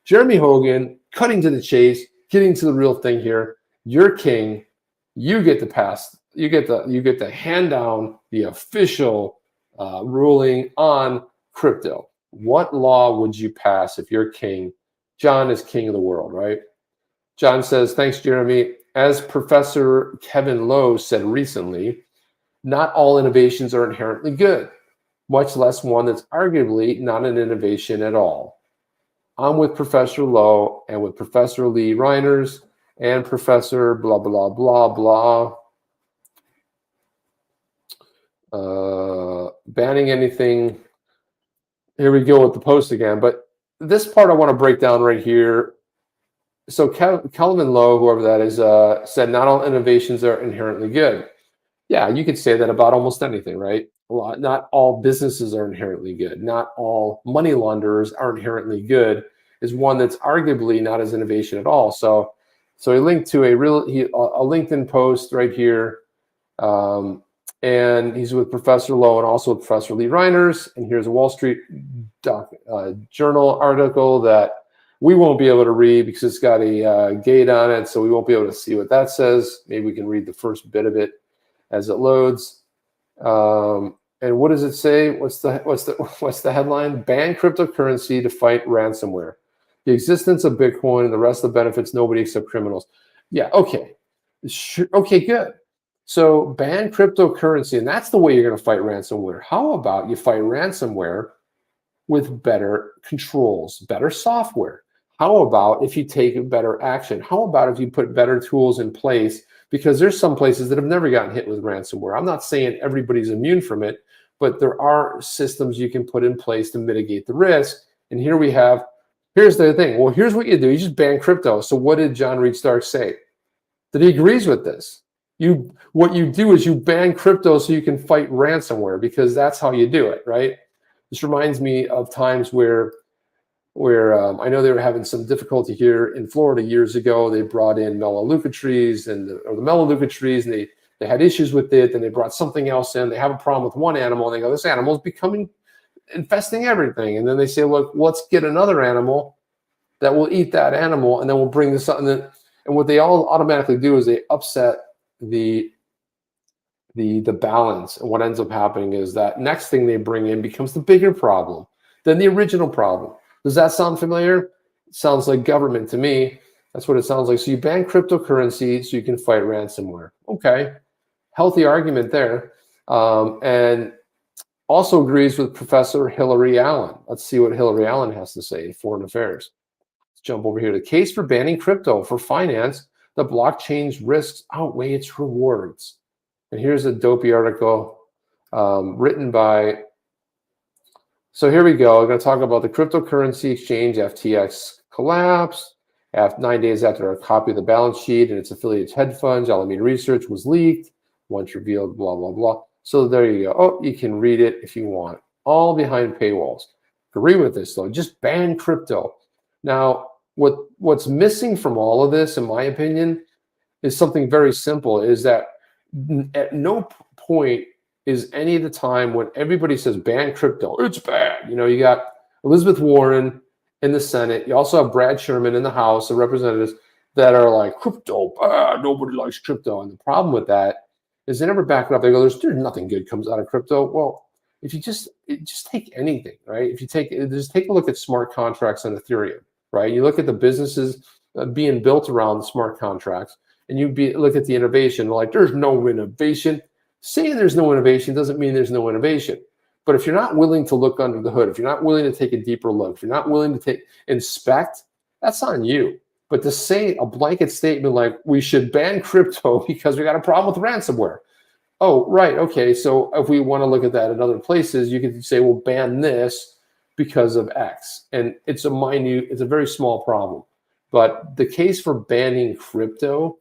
Jeremy Hogan, cutting to the chase, getting to the real thing here. You're king. You get to pass. You get to hand down the official ruling on crypto. What law would you pass if you're king? John is king of the world, right? John says, thanks, Jeremy. As Professor Kevin Lowe said recently, not all innovations are inherently good, much less one that's arguably not an innovation at all. I'm with Professor Lowe and with Professor Lee Reiners and Professor blah, blah, blah, blah. Banning anything. Here we go with the post again. But this part I want to break down right here. So Kelvin Lowe, whoever that is, said not all innovations are inherently good. Yeah, you could say that about almost anything, right? Not all businesses are inherently good. Not all money launderers are inherently good is one that's arguably not as innovation at all. So he linked to a LinkedIn post right here. And he's with Professor Lowe and also with Professor Lee Reiners. And here's a Wall Street Journal article that we won't be able to read because it's got a gate on it, so we won't be able to see what that says. Maybe we can read the first bit of it. as it loads. And what does it say? What's the headline? Ban cryptocurrency to fight ransomware. The existence of Bitcoin and the rest of the benefits nobody except criminals. Yeah, okay. Sure, okay, good. So ban cryptocurrency, and that's the way you're going to fight ransomware. How about you fight ransomware with better controls, better software? How about if you take better action? How about if you put better tools in place? Because there's some places that have never gotten hit with ransomware. I'm not saying everybody's immune from it, but there are systems you can put in place to mitigate the risk. And here we have, here's the thing. Well, here's what you do. You just ban crypto. So what did John Reed Stark say? That he agrees with this. What you do is you ban crypto so you can fight ransomware, because that's how you do it, right? This reminds me of times where I know they were having some difficulty here in Florida years ago. They brought in Melaleuca trees or the Melaleuca trees, and they had issues with it. Then they brought something else in. They have a problem with one animal, and they go, this animal is becoming infesting everything. And then they say, look, let's get another animal that will eat that animal, and then we'll bring this up. And what they all automatically do is they upset the balance. And what ends up happening is that next thing they bring in becomes the bigger problem than the original problem. Does that sound familiar? It sounds like government to me. That's what it sounds like. So you ban cryptocurrency so you can fight ransomware. Okay, healthy argument there. And also agrees with Professor Hillary Allen. Let's see what Hillary Allen has to say, Foreign Affairs. Let's jump over here. The case for banning crypto for finance, the blockchain's risks outweigh its rewards. And here's a dopey article written by, so here we go. I'm going to talk about the cryptocurrency exchange FTX collapse. 9 days after a copy of the balance sheet and its affiliates hedge funds, Alameda Research was leaked. Once revealed, blah, blah, blah. So there you go. Oh, you can read it if you want. All behind paywalls. Agree with this, though. Just ban crypto. Now, what's missing from all of this, in my opinion, is something very simple, is that at no point is any of the time when everybody says ban crypto, it's bad. You know, you got Elizabeth Warren in the Senate. You also have Brad Sherman in the House of Representatives that are like, crypto, bad, nobody likes crypto. And the problem with that is they never back it up. They go, there's nothing good comes out of crypto. Well, if you just take anything, right? If you take a look at smart contracts on Ethereum, right? You look at the businesses being built around smart contracts, and look at the innovation, like there's no innovation. Saying there's no innovation doesn't mean there's no innovation. But if you're not willing to look under the hood, if you're not willing to take a deeper look, if you're not willing to inspect, that's on you. But to say a blanket statement like we should ban crypto because we got a problem with ransomware. Oh, right. Okay. So if we want to look at that in other places, you could say, well, ban this because of X. And it's a very small problem. But the case for banning crypto,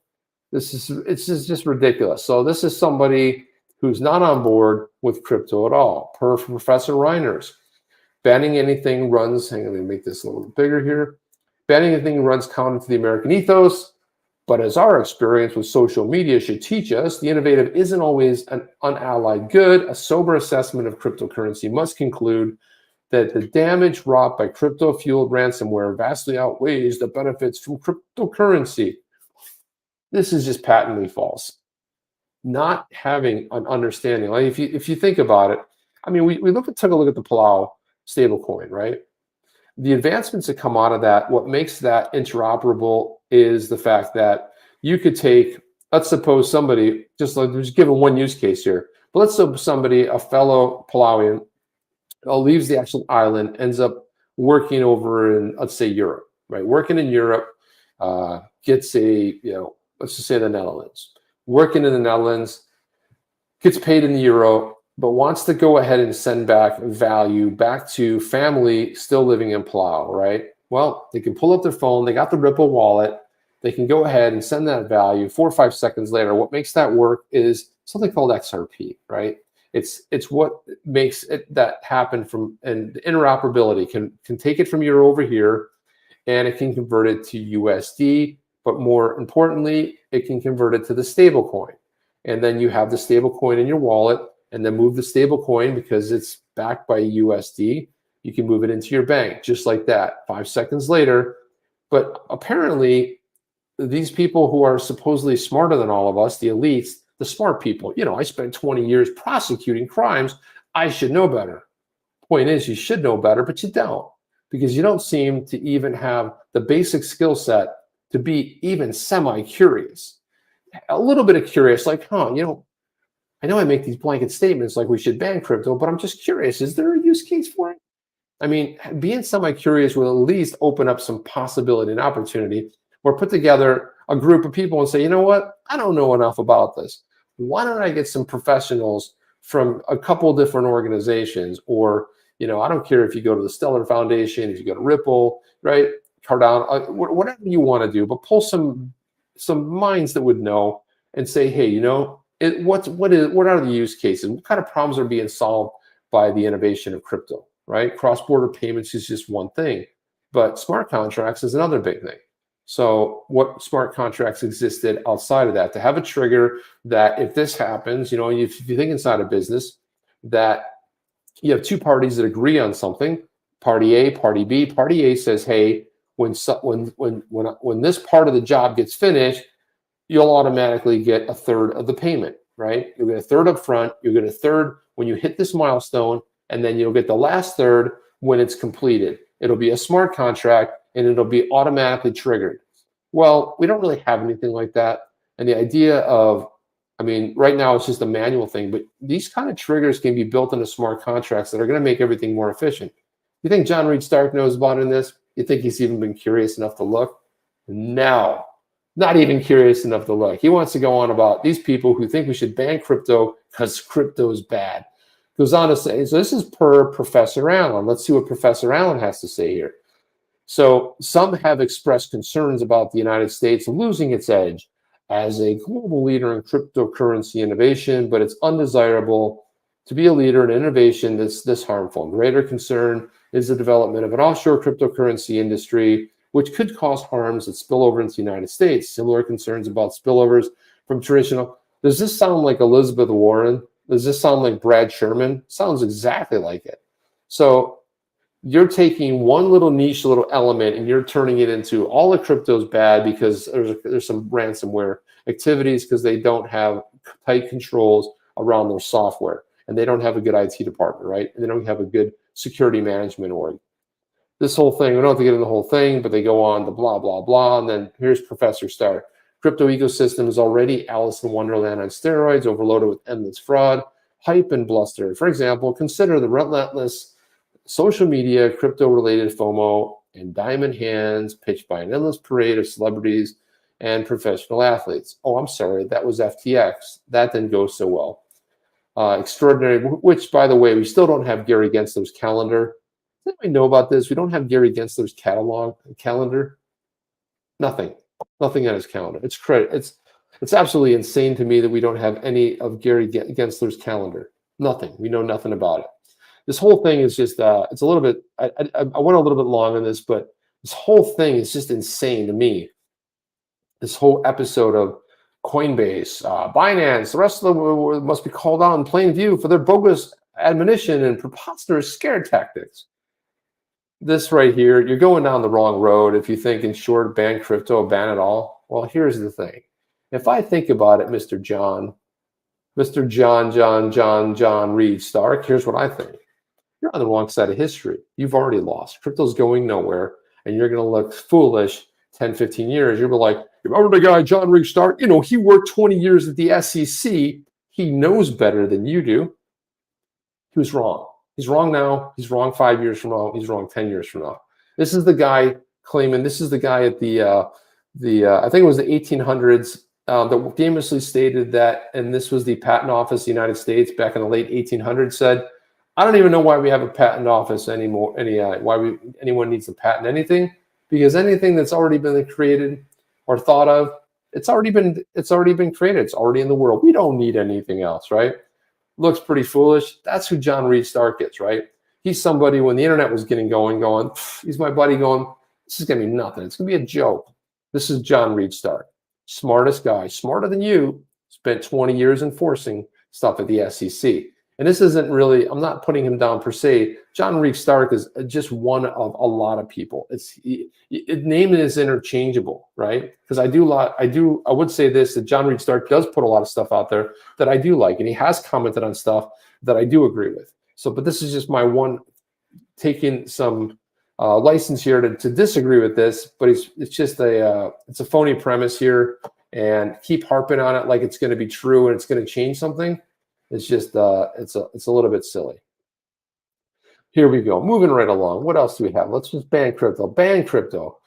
it's just ridiculous. So this is somebody who's not on board with crypto at all. Per Professor Reiners, banning anything runs, hang on, let me make this a little bit bigger here. Banning anything runs counter to the American ethos, but as our experience with social media should teach us, the innovative isn't always an unallied good. A sober assessment of cryptocurrency must conclude that the damage wrought by crypto-fueled ransomware vastly outweighs the benefits from cryptocurrency. This is just patently false. Not having an understanding, like if you think about it, I mean, we took a look at the Palau stablecoin, right? The advancements that come out of that, what makes that interoperable is the fact that you could take, let's suppose somebody, just given one use case here, but let's suppose somebody, a fellow Palauian, leaves the actual island, ends up working over in, let's say, Europe, right? Working in Europe, gets let's just say the Netherlands. Working in the Netherlands, gets paid in the euro, but wants to go ahead and send back value back to family still living in Palau, right? Well, they can pull up their phone, they got the Ripple wallet, they can go ahead and send that value 4 or 5 seconds later. What makes that work is something called XRP, right? It's what makes that happen and the interoperability can take it from euro over here, and it can convert it to USD, but more importantly, it can convert it to the stable coin. And then you have the stable coin in your wallet, and then move the stable coin because it's backed by USD. You can move it into your bank just like that 5 seconds later. But apparently, these people who are supposedly smarter than all of us, the elites, the smart people. You know, I spent 20 years prosecuting crimes. I should know better. Point is, you should know better, but you don't, because you don't seem to even have the basic skill set to be even semi-curious. A little bit of curious, like, you know, I know I make these blanket statements like we should ban crypto, but I'm just curious, is there a use case for it? I mean, being semi-curious will at least open up some possibility and opportunity, or put together a group of people and say, you know what, I don't know enough about this. Why don't I get some professionals from a couple different organizations? Or, you know, I don't care if you go to the Stellar Foundation, if you go to Ripple, right, Cardano, whatever you want to do, but pull some minds that would know and say, hey, you know, what are the use cases? What kind of problems are being solved by the innovation of crypto, right? Cross-border payments is just one thing, but smart contracts is another big thing. So what smart contracts existed outside of that to have a trigger that if this happens, you know, if you think inside a business that you have two parties that agree on something, party A, party B. Party A says, hey, when this part of the job gets finished, you'll automatically get a third of the payment, right? You'll get a third up front, you'll get a third when you hit this milestone, and then you'll get the last third when it's completed. It'll be a smart contract and it'll be automatically triggered. Well, we don't really have anything like that. And the idea of, I mean, right now it's just a manual thing, but these kind of triggers can be built into smart contracts that are going to make everything more efficient. You think John Reed Stark knows about this? You think he's even been curious enough to look? No, not even curious enough to look. He wants to go on about these people who think we should ban crypto because crypto is bad. Goes on to say, so this is per Professor Allen. Let's see what Professor Allen has to say here. So some have expressed concerns about the United States losing its edge as a global leader in cryptocurrency innovation, but it's undesirable to be a leader in innovation that's this harmful. Greater concern is the development of an offshore cryptocurrency industry, which could cause harms that spill over into the United States. Similar concerns about spillovers from traditional. Does this sound like Elizabeth Warren? Does this sound like Brad Sherman? Sounds exactly like it. So you're taking one little niche, little element, and you're turning it into all the crypto's bad because there's some ransomware activities because they don't have tight controls around their software, and they don't have a good IT department, right? And they don't have a good security management org. This whole thing, we don't have to get into the whole thing, but they go on to blah, blah, blah. And then here's Professor Stark. Crypto ecosystem is already Alice in Wonderland on steroids, overloaded with endless fraud, hype, and bluster. For example, consider the relentless social media, crypto-related FOMO, and diamond hands pitched by an endless parade of celebrities and professional athletes. Oh, I'm sorry, that was FTX. That didn't go so well. Extraordinary, which, by the way, we still don't have Gary Gensler's calendar. Does anybody know about this? We don't have Gary Gensler's calendar. Nothing on his calendar. It's absolutely insane to me that we don't have any of Gary Gensler's calendar. Nothing. We know nothing about it. This whole thing is just, it's a little bit, I went a little bit long on this, but this whole thing is just insane to me. This whole episode of Coinbase, Binance, the rest of them must be called out in plain view for their bogus admonition and preposterous scare tactics. This right here, you're going down the wrong road if you think in short, ban crypto, ban it all. Well, here's the thing. If I think about it, Mr. John Reed Stark, here's what I think. You're on the wrong side of history. You've already lost. Crypto's going nowhere, and you're going to look foolish 10, 15 years. You'll be like, remember the guy, John Reed Stark? You know, he worked 20 years at the SEC. He knows better than you do. He was wrong. He's wrong now. He's wrong 5 years from now. He's wrong 10 years from now. This is the guy claiming, this is the guy at I think it was the 1800s, that famously stated that, and this was the Patent Office of the United States back in the late 1800s, said, I don't even know why we have a patent office anymore, why anyone needs to patent anything, because anything that's already been created or thought of, it's already been created. It's already in the world. We don't need anything else, right? Looks pretty foolish. That's who John Reed Stark is, right? He's somebody when the internet was getting going, he's my buddy going, this is going to be nothing. It's going to be a joke. This is John Reed Stark. Smartest guy, smarter than you, spent 20 years enforcing stuff at the SEC. And this isn't really, I'm not putting him down per se. John Reek Stark is just one of a lot of people. Name is interchangeable, right? Because I would say this, that John Reek Stark does put a lot of stuff out there that I do like, and he has commented on stuff that I do agree with. So, but this is just my one taking some license here to disagree with this, but it's just it's a phony premise here, and keep harping on it like it's going to be true and it's going to change something. It's just it's a little bit silly. Here we go, moving right along. What else do we have? Let's just ban crypto. Ban crypto.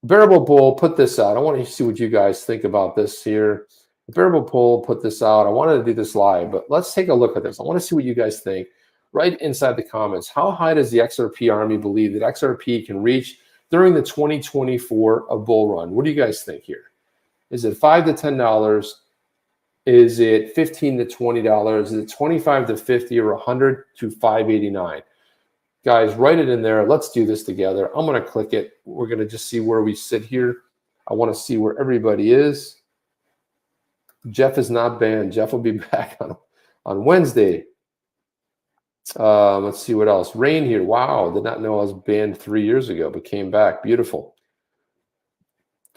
Bearable Bull put this out. I want to see what you guys think about this here. Bearable Bull put this out. I wanted to do this live, but let's take a look at this. I want to see what you guys think. Right inside the comments, how high does the XRP army believe that XRP can reach during the 2024 bull run? What do you guys think here? Is it $5 to $10? Is it $15 to $20? Is it $25 to $50 or $100 to $5.89? Guys, write it in there. Let's do this together. I'm going to click it. We're going to just see where we sit here. I want to see where everybody is. Jeff is not banned. Jeff will be back on Wednesday. Let's see what else. Rain here. Wow, did not know I was banned 3 years ago, but came back. Beautiful.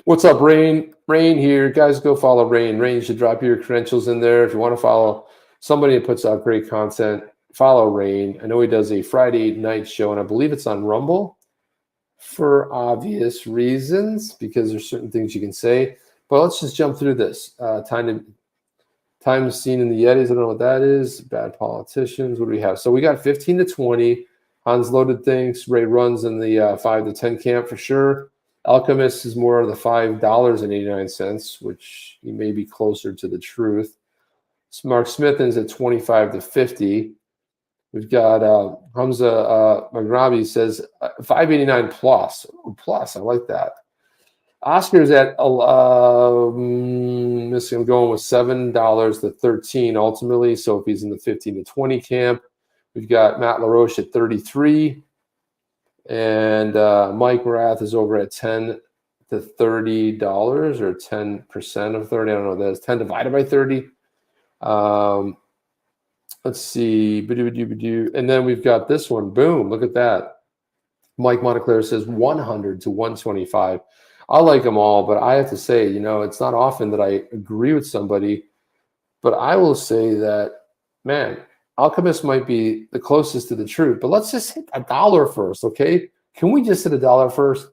What's up, Rain? Rain here. Guys, go follow Rain. Rain, you should drop your credentials in there. If you want to follow somebody that puts out great content, follow Rain. I know he does a Friday night show, and I believe it's on Rumble for obvious reasons, because there's certain things you can say. But let's just jump through this. Time seen in the YETIS. I don't know what that is. Bad politicians. What do we have? So we got 15 to 20. Hans Loaded thinks Ray runs in the 5 to 10 camp for sure. Alchemist is more of the $5.89, which he may be closer to the truth. Mark Smithens at 25 to 50. We've got Hamza Maghrabi says 5.89 plus. Ooh, plus, I like that. Oscar's at I'm going with $7 to 13 ultimately. So if he's in the 15 to 20 camp, we've got Matt LaRoche at 33, and Mike Rath is over at $10 to $30 or 10% of 30. I don't know what that is. 10 divided by 30. Let's see. And then we've got this one. Boom. Look at that. Mike Monteclair says 100 to 125. I like them all, but I have to say, it's not often that I agree with somebody, but I will say that, man, Alchemist might be the closest to the truth, but let's just hit $1 first, okay? Can we just hit $1 first?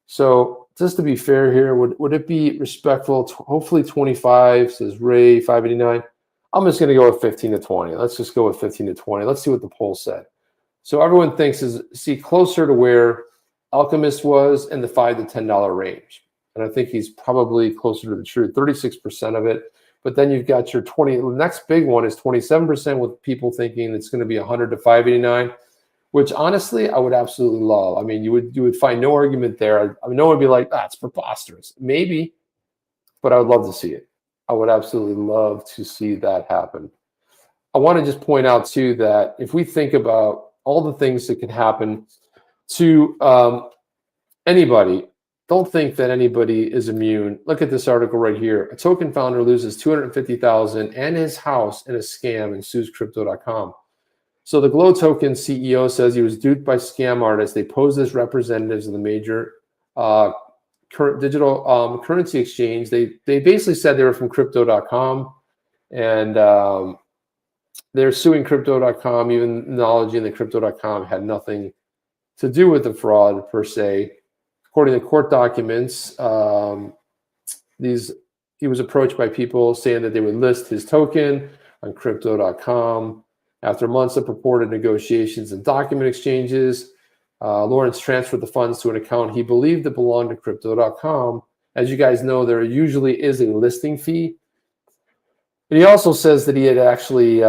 So just to be fair here, would it be respectful? Hopefully 25, says Ray, 5.89. I'm just going to go with 15 to 20. Let's just go with 15 to 20. Let's see what the poll said. So everyone thinks closer to where Alchemist was in the $5 to $10 range. And I think he's probably closer to the truth, 36% of it. But then you've got your 20. The next big one is 27% with people thinking it's going to be 100 to 5.89, which honestly I would absolutely love. I mean, you would find no argument there. I mean, no one would be like, that's preposterous. Maybe, but I would love to see it. I would absolutely love to see that happen. I want to just point out too that if we think about all the things that can happen to anybody, don't think that anybody is immune. Look at this article right here. A token founder loses $250,000 and his house in a scam and sues Crypto.com. So the Glow Token CEO says he was duped by scam artists. They posed as representatives of the major current digital currency exchange. They basically said they were from Crypto.com, and they're suing Crypto.com, even acknowledging that Crypto.com had nothing to do with the fraud per se. According to court documents, he was approached by people saying that they would list his token on Crypto.com. After months of purported negotiations and document exchanges, Lawrence transferred the funds to an account he believed that belonged to Crypto.com. As you guys know, there usually is a listing fee. And he also says that he had actually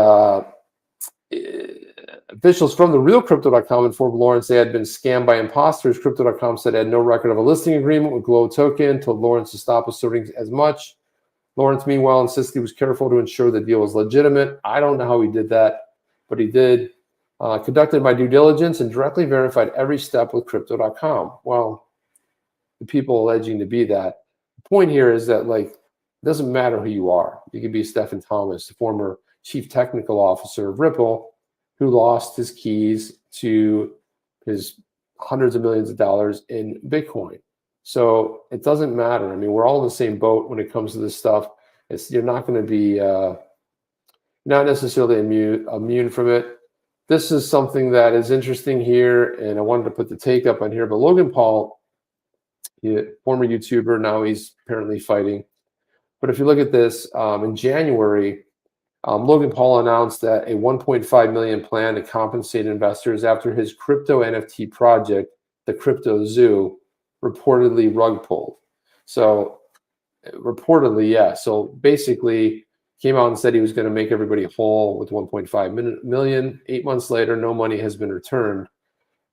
officials from the real Crypto.com informed Lawrence they had been scammed by imposters. Crypto.com said it had no record of a listing agreement with Glow Token, told Lawrence to stop asserting as much. Lawrence, meanwhile, insisted he was careful to ensure the deal was legitimate. I don't know how he did that, but he did. Conducted my due diligence and directly verified every step with Crypto.com. Well, the people alleging to be that. The point here is that, like, it doesn't matter who you are. You could be Stephen Thomas, the former chief technical officer of Ripple, who lost his keys to his hundreds of millions of dollars in Bitcoin. So it doesn't matter. I mean, we're all in the same boat when it comes to this stuff. You're not going to be not necessarily immune from it. This is something that is interesting here, and I wanted to put the take up on here. But Logan Paul, former YouTuber, now he's apparently fighting. But if you look at this, in January, Logan Paul announced that a 1.5 million plan to compensate investors after his crypto NFT project, the Crypto Zoo, reportedly rug pulled. So reportedly, yeah. So basically came out and said he was going to make everybody whole with 1.5 million. 8 months later, no money has been returned.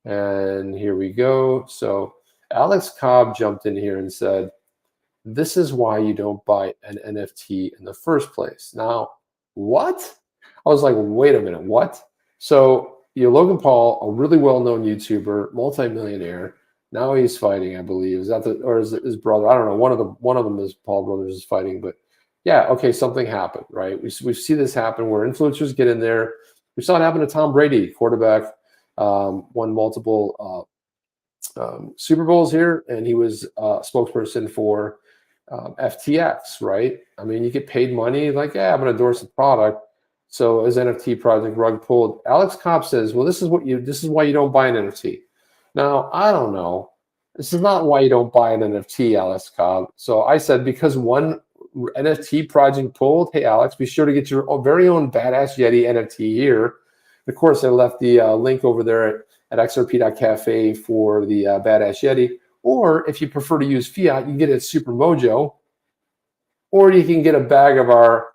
And here we go. So Alex Cobb jumped in here and said, this is why you don't buy an NFT in the first place. Now, what? I was like, wait a minute, what? So Logan Paul, a really well-known YouTuber, multimillionaire. Now he's fighting, I believe. Is that or is it his brother? I don't know. One of them is Paul Brothers is fighting, but yeah, okay, something happened, right? We see this happen where influencers get in there. We saw it happen to Tom Brady, quarterback, won multiple Super Bowls here, and he was a spokesperson for FTX, right? I mean, you get paid money, like, yeah, I'm going to endorse the product. So his NFT project rug pulled. Alex Cobb says, well, this is why you don't buy an NFT. Now, I don't know. This is not why you don't buy an NFT, Alex Cobb. So I said, because one NFT project pulled, hey, Alex, be sure to get your very own Badass Yeti NFT here. Of course, I left the link over there at XRP.cafe for the Badass Yeti. Or if you prefer to use fiat, you can get it at Supermojo. Or you can get a bag of our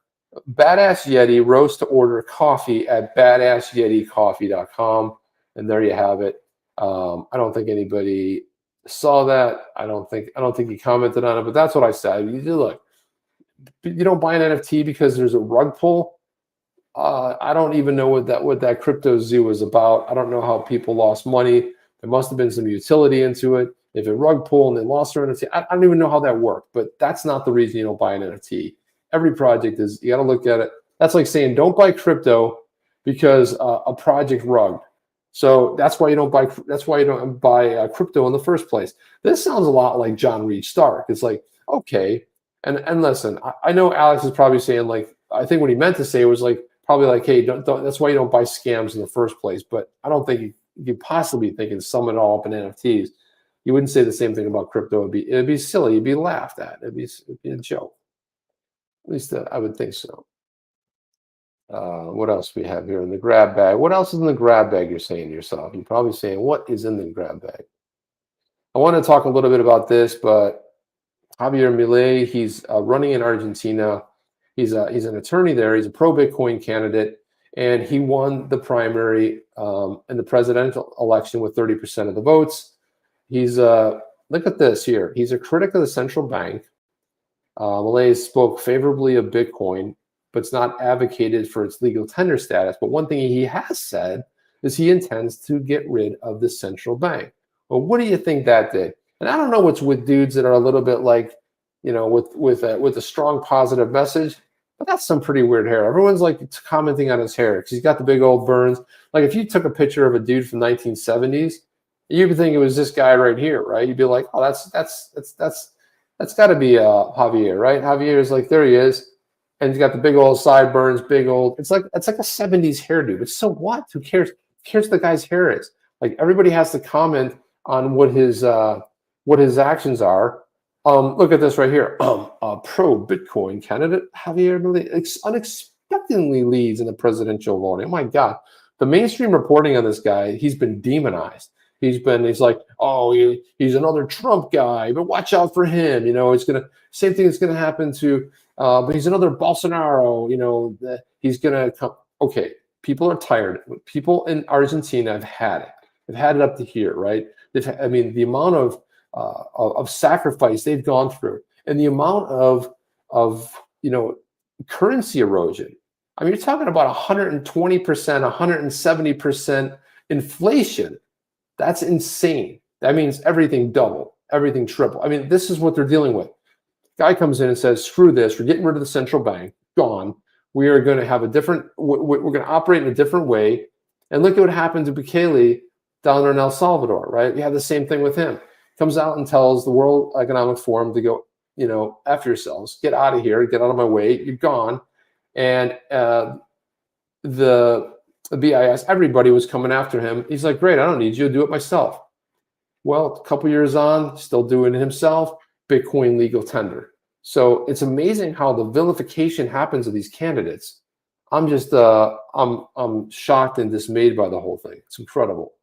Badass Yeti roast to order coffee at BadassYetiCoffee.com. And there you have it. I don't think anybody saw that. I don't think you commented on it, but that's what I said. You look, you don't buy an NFT because there's a rug pull. I don't even know what that crypto zoo is about. I don't know how people lost money. There must have been some utility into it. If it rug pull and they lost their NFT, I don't even know how that worked. But that's not the reason you don't buy an NFT. Every project is, you got to look at it. That's like saying don't buy crypto because a project rugged. So that's why you don't buy. That's why you don't buy crypto in the first place. This sounds a lot like John Reed Stark. It's like, okay, and listen, I know Alex is probably saying, like, I think what he meant to say was like probably like, hey, don't that's why you don't buy scams in the first place. But I don't think you possibly thinking sum it all up in NFTs. You wouldn't say the same thing about crypto. It'd be silly. It'd be laughed at. It'd be a joke. At least I would think so. What else we have here in the grab bag? What else is in the grab bag, you're saying to yourself? You're probably saying, what is in the grab bag? I want to talk a little bit about this, but Javier Millei, he's running in Argentina. He's an attorney there. He's a pro-Bitcoin candidate, and he won the primary in the presidential election with 30% of the votes. He's look at this here. He's a critic of the central bank. Millei spoke favorably of Bitcoin, but it's not advocated for its legal tender status. But one thing he has said is he intends to get rid of the central bank. Well, what do you think that did? And I don't know what's with dudes that are a little bit like, you know, with a strong positive message, but that's some pretty weird hair. Everyone's like commenting on his hair because he's got the big old burns. Like if you took a picture of a dude from 1970s, you'd think it was this guy right here, right? You'd be like, oh, that's got to be Javier, right? Javier is like, there he is. And he's got the big old sideburns, big old. It's like a 70s hairdo. But so what? Who cares? Who cares what the guy's hair is? Like everybody has to comment on what his actions are. Look at this right here. A pro-Bitcoin candidate, Javier Millei, unexpectedly leads in the presidential voting. Oh my God. The mainstream reporting on this guy, he's been demonized. He's like, oh, he's another Trump guy, but watch out for him. You know, same thing is gonna happen to, but he's another Bolsonaro. You know, he's gonna come. Okay, people are tired. People in Argentina have had it. They've had it up to here, right? I mean, the amount of sacrifice they've gone through, and the amount of currency erosion. I mean, you're talking about 120%, 170% inflation. That's insane. That means everything double, everything triple. I mean, this is what they're dealing with. Guy comes in and says, screw this. We're getting rid of the central bank. Gone. We are going to have we're going to operate in a different way. And look at what happened to Bukele down there in El Salvador, right? We had the same thing with him. Comes out and tells the World Economic Forum to go, F yourselves, get out of here, get out of my way, you're gone. And the BIS, everybody was coming after him. He's like, great, I don't need you, I'll do it myself. Well, a couple years on, still doing it himself, Bitcoin legal tender. So it's amazing how the vilification happens of these candidates. I'm just, I'm shocked and dismayed by the whole thing. It's incredible.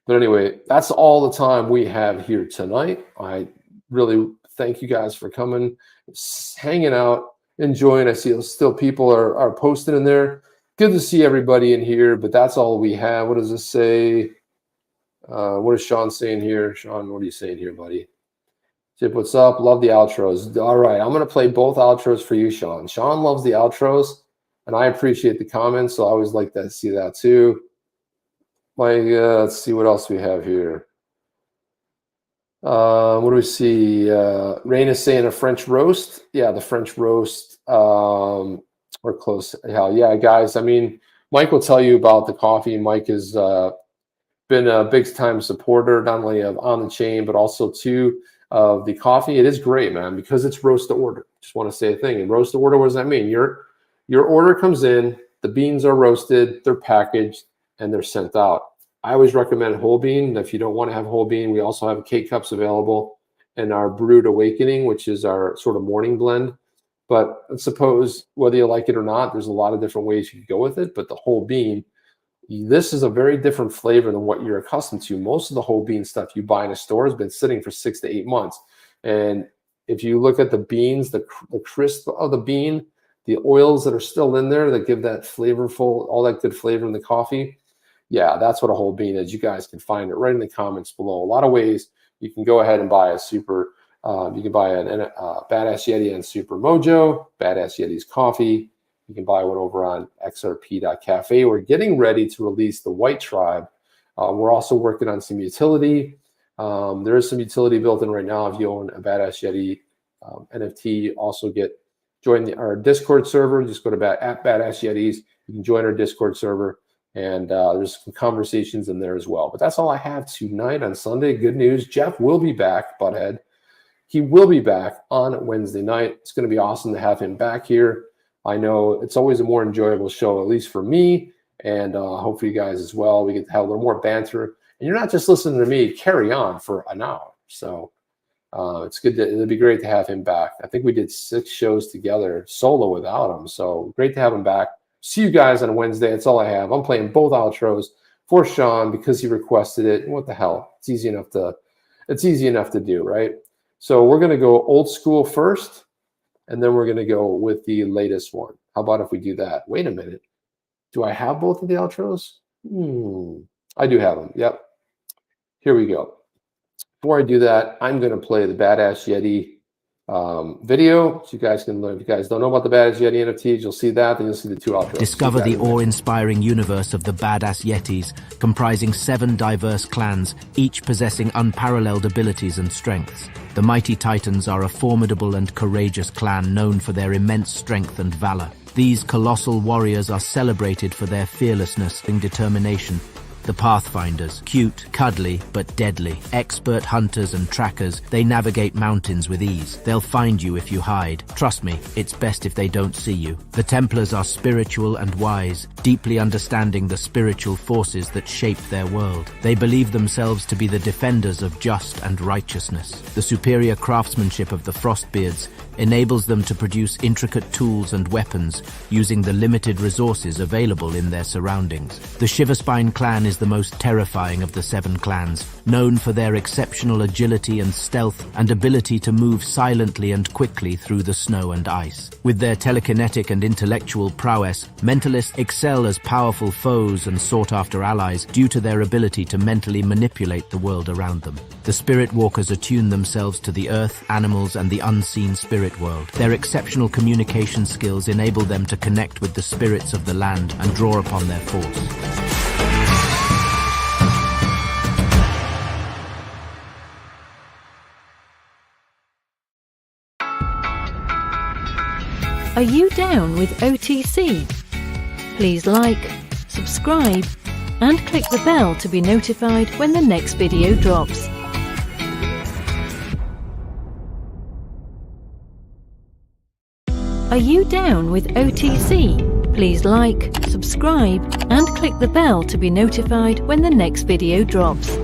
But anyway, that's all the time we have here tonight. I really thank you guys for coming, hanging out, enjoying. I see still people are posting in there. Good to see everybody in here, but that's all we have. What does this say? What is Sean saying here? Sean, what are you saying here, buddy? Chip, what's up? Love the outros. All right, I'm going to play both outros for you, Sean. Sean loves the outros, and I appreciate the comments, so I always like to see that too. Let's see what else we have here. What do we see? Rain is saying a French roast. Yeah, the French roast. We're close. Yeah, guys. I mean, Mike will tell you about the coffee. Mike has been a big-time supporter, not only of On the Chain, but also too of the coffee. It is great, man, because it's roast to order. Just want to say a thing. And roast to order, what does that mean? Your order comes in, the beans are roasted, they're packaged, and they're sent out. I always recommend whole bean. If you don't want to have whole bean, we also have K-Cups available and our Brewed Awakening, which is our sort of morning blend. But suppose whether you like it or not, there's a lot of different ways you can go with it. But the whole bean, this is a very different flavor than what you're accustomed to. Most of the whole bean stuff you buy in a store has been sitting for 6 to 8 months. And if you look at the beans, the crisp of the bean, the oils that are still in there that give that flavorful, all that good flavor in the coffee, yeah, that's what a whole bean is. You guys can find it right in the comments below. A lot of ways you can go ahead and buy a super, you can buy a Badass Yeti and Supermojo, Badass Yeti's coffee. You can buy one over on XRP.cafe. We're getting ready to release the White Tribe. We're also working on some utility. There is some utility built in right now. If you own a Badass Yeti NFT, also join our Discord server. Just go to @Badass Yetis. You can join our Discord server. And there's some conversations in there as well. But that's all I have tonight on Sunday. Good news. Jeff will be back, Butthead. He will be back on Wednesday night. It's going to be awesome to have him back here. I know it's always a more enjoyable show, at least for me, and hope for you guys as well. We get to have a little more banter. And you're not just listening to me carry on for an hour. So it's good. It'd be great to have him back. I think we did 6 shows together solo without him. So great to have him back. See you guys on Wednesday. That's all I have. I'm playing both outros for Sean because he requested it. What the hell? It's easy enough to do, right? So we're going to go old school first, and then we're going to go with the latest one. How about if we do that? Wait a minute. Do I have both of the outros? I do have them. Yep. Here we go. Before I do that, I'm going to play the Badass Yeti video, so you guys can learn. If you guys don't know about the Badass Yeti NFTs, you'll see that, then you'll see the 2 outros. Discover the awe-inspiring universe of the Badass Yetis, comprising 7 diverse clans, each possessing unparalleled abilities and strengths. The mighty Titans are a formidable and courageous clan known for their immense strength and valor. These colossal warriors are celebrated for their fearlessness and determination. The Pathfinders, cute, cuddly, but deadly. Expert hunters and trackers, they navigate mountains with ease. They'll find you if you hide. Trust me, it's best if they don't see you. The Templars are spiritual and wise, deeply understanding the spiritual forces that shape their world. They believe themselves to be the defenders of just and righteousness. The superior craftsmanship of the Frostbeards enables them to produce intricate tools and weapons using the limited resources available in their surroundings. The Shiverspine clan is the most terrifying of the 7 clans, known for their exceptional agility and stealth and ability to move silently and quickly through the snow and ice. With their telekinetic and intellectual prowess, mentalists excel as powerful foes and sought-after allies due to their ability to mentally manipulate the world around them. The Spirit Walkers attune themselves to the earth, animals, and the unseen spirit world. Their exceptional communication skills enable them to connect with the spirits of the land and draw upon their force. Are you down with OTC? Please like, subscribe, and click the bell to be notified when the next video drops. Are you down with OTC? Please like, subscribe, and click the bell to be notified when the next video drops.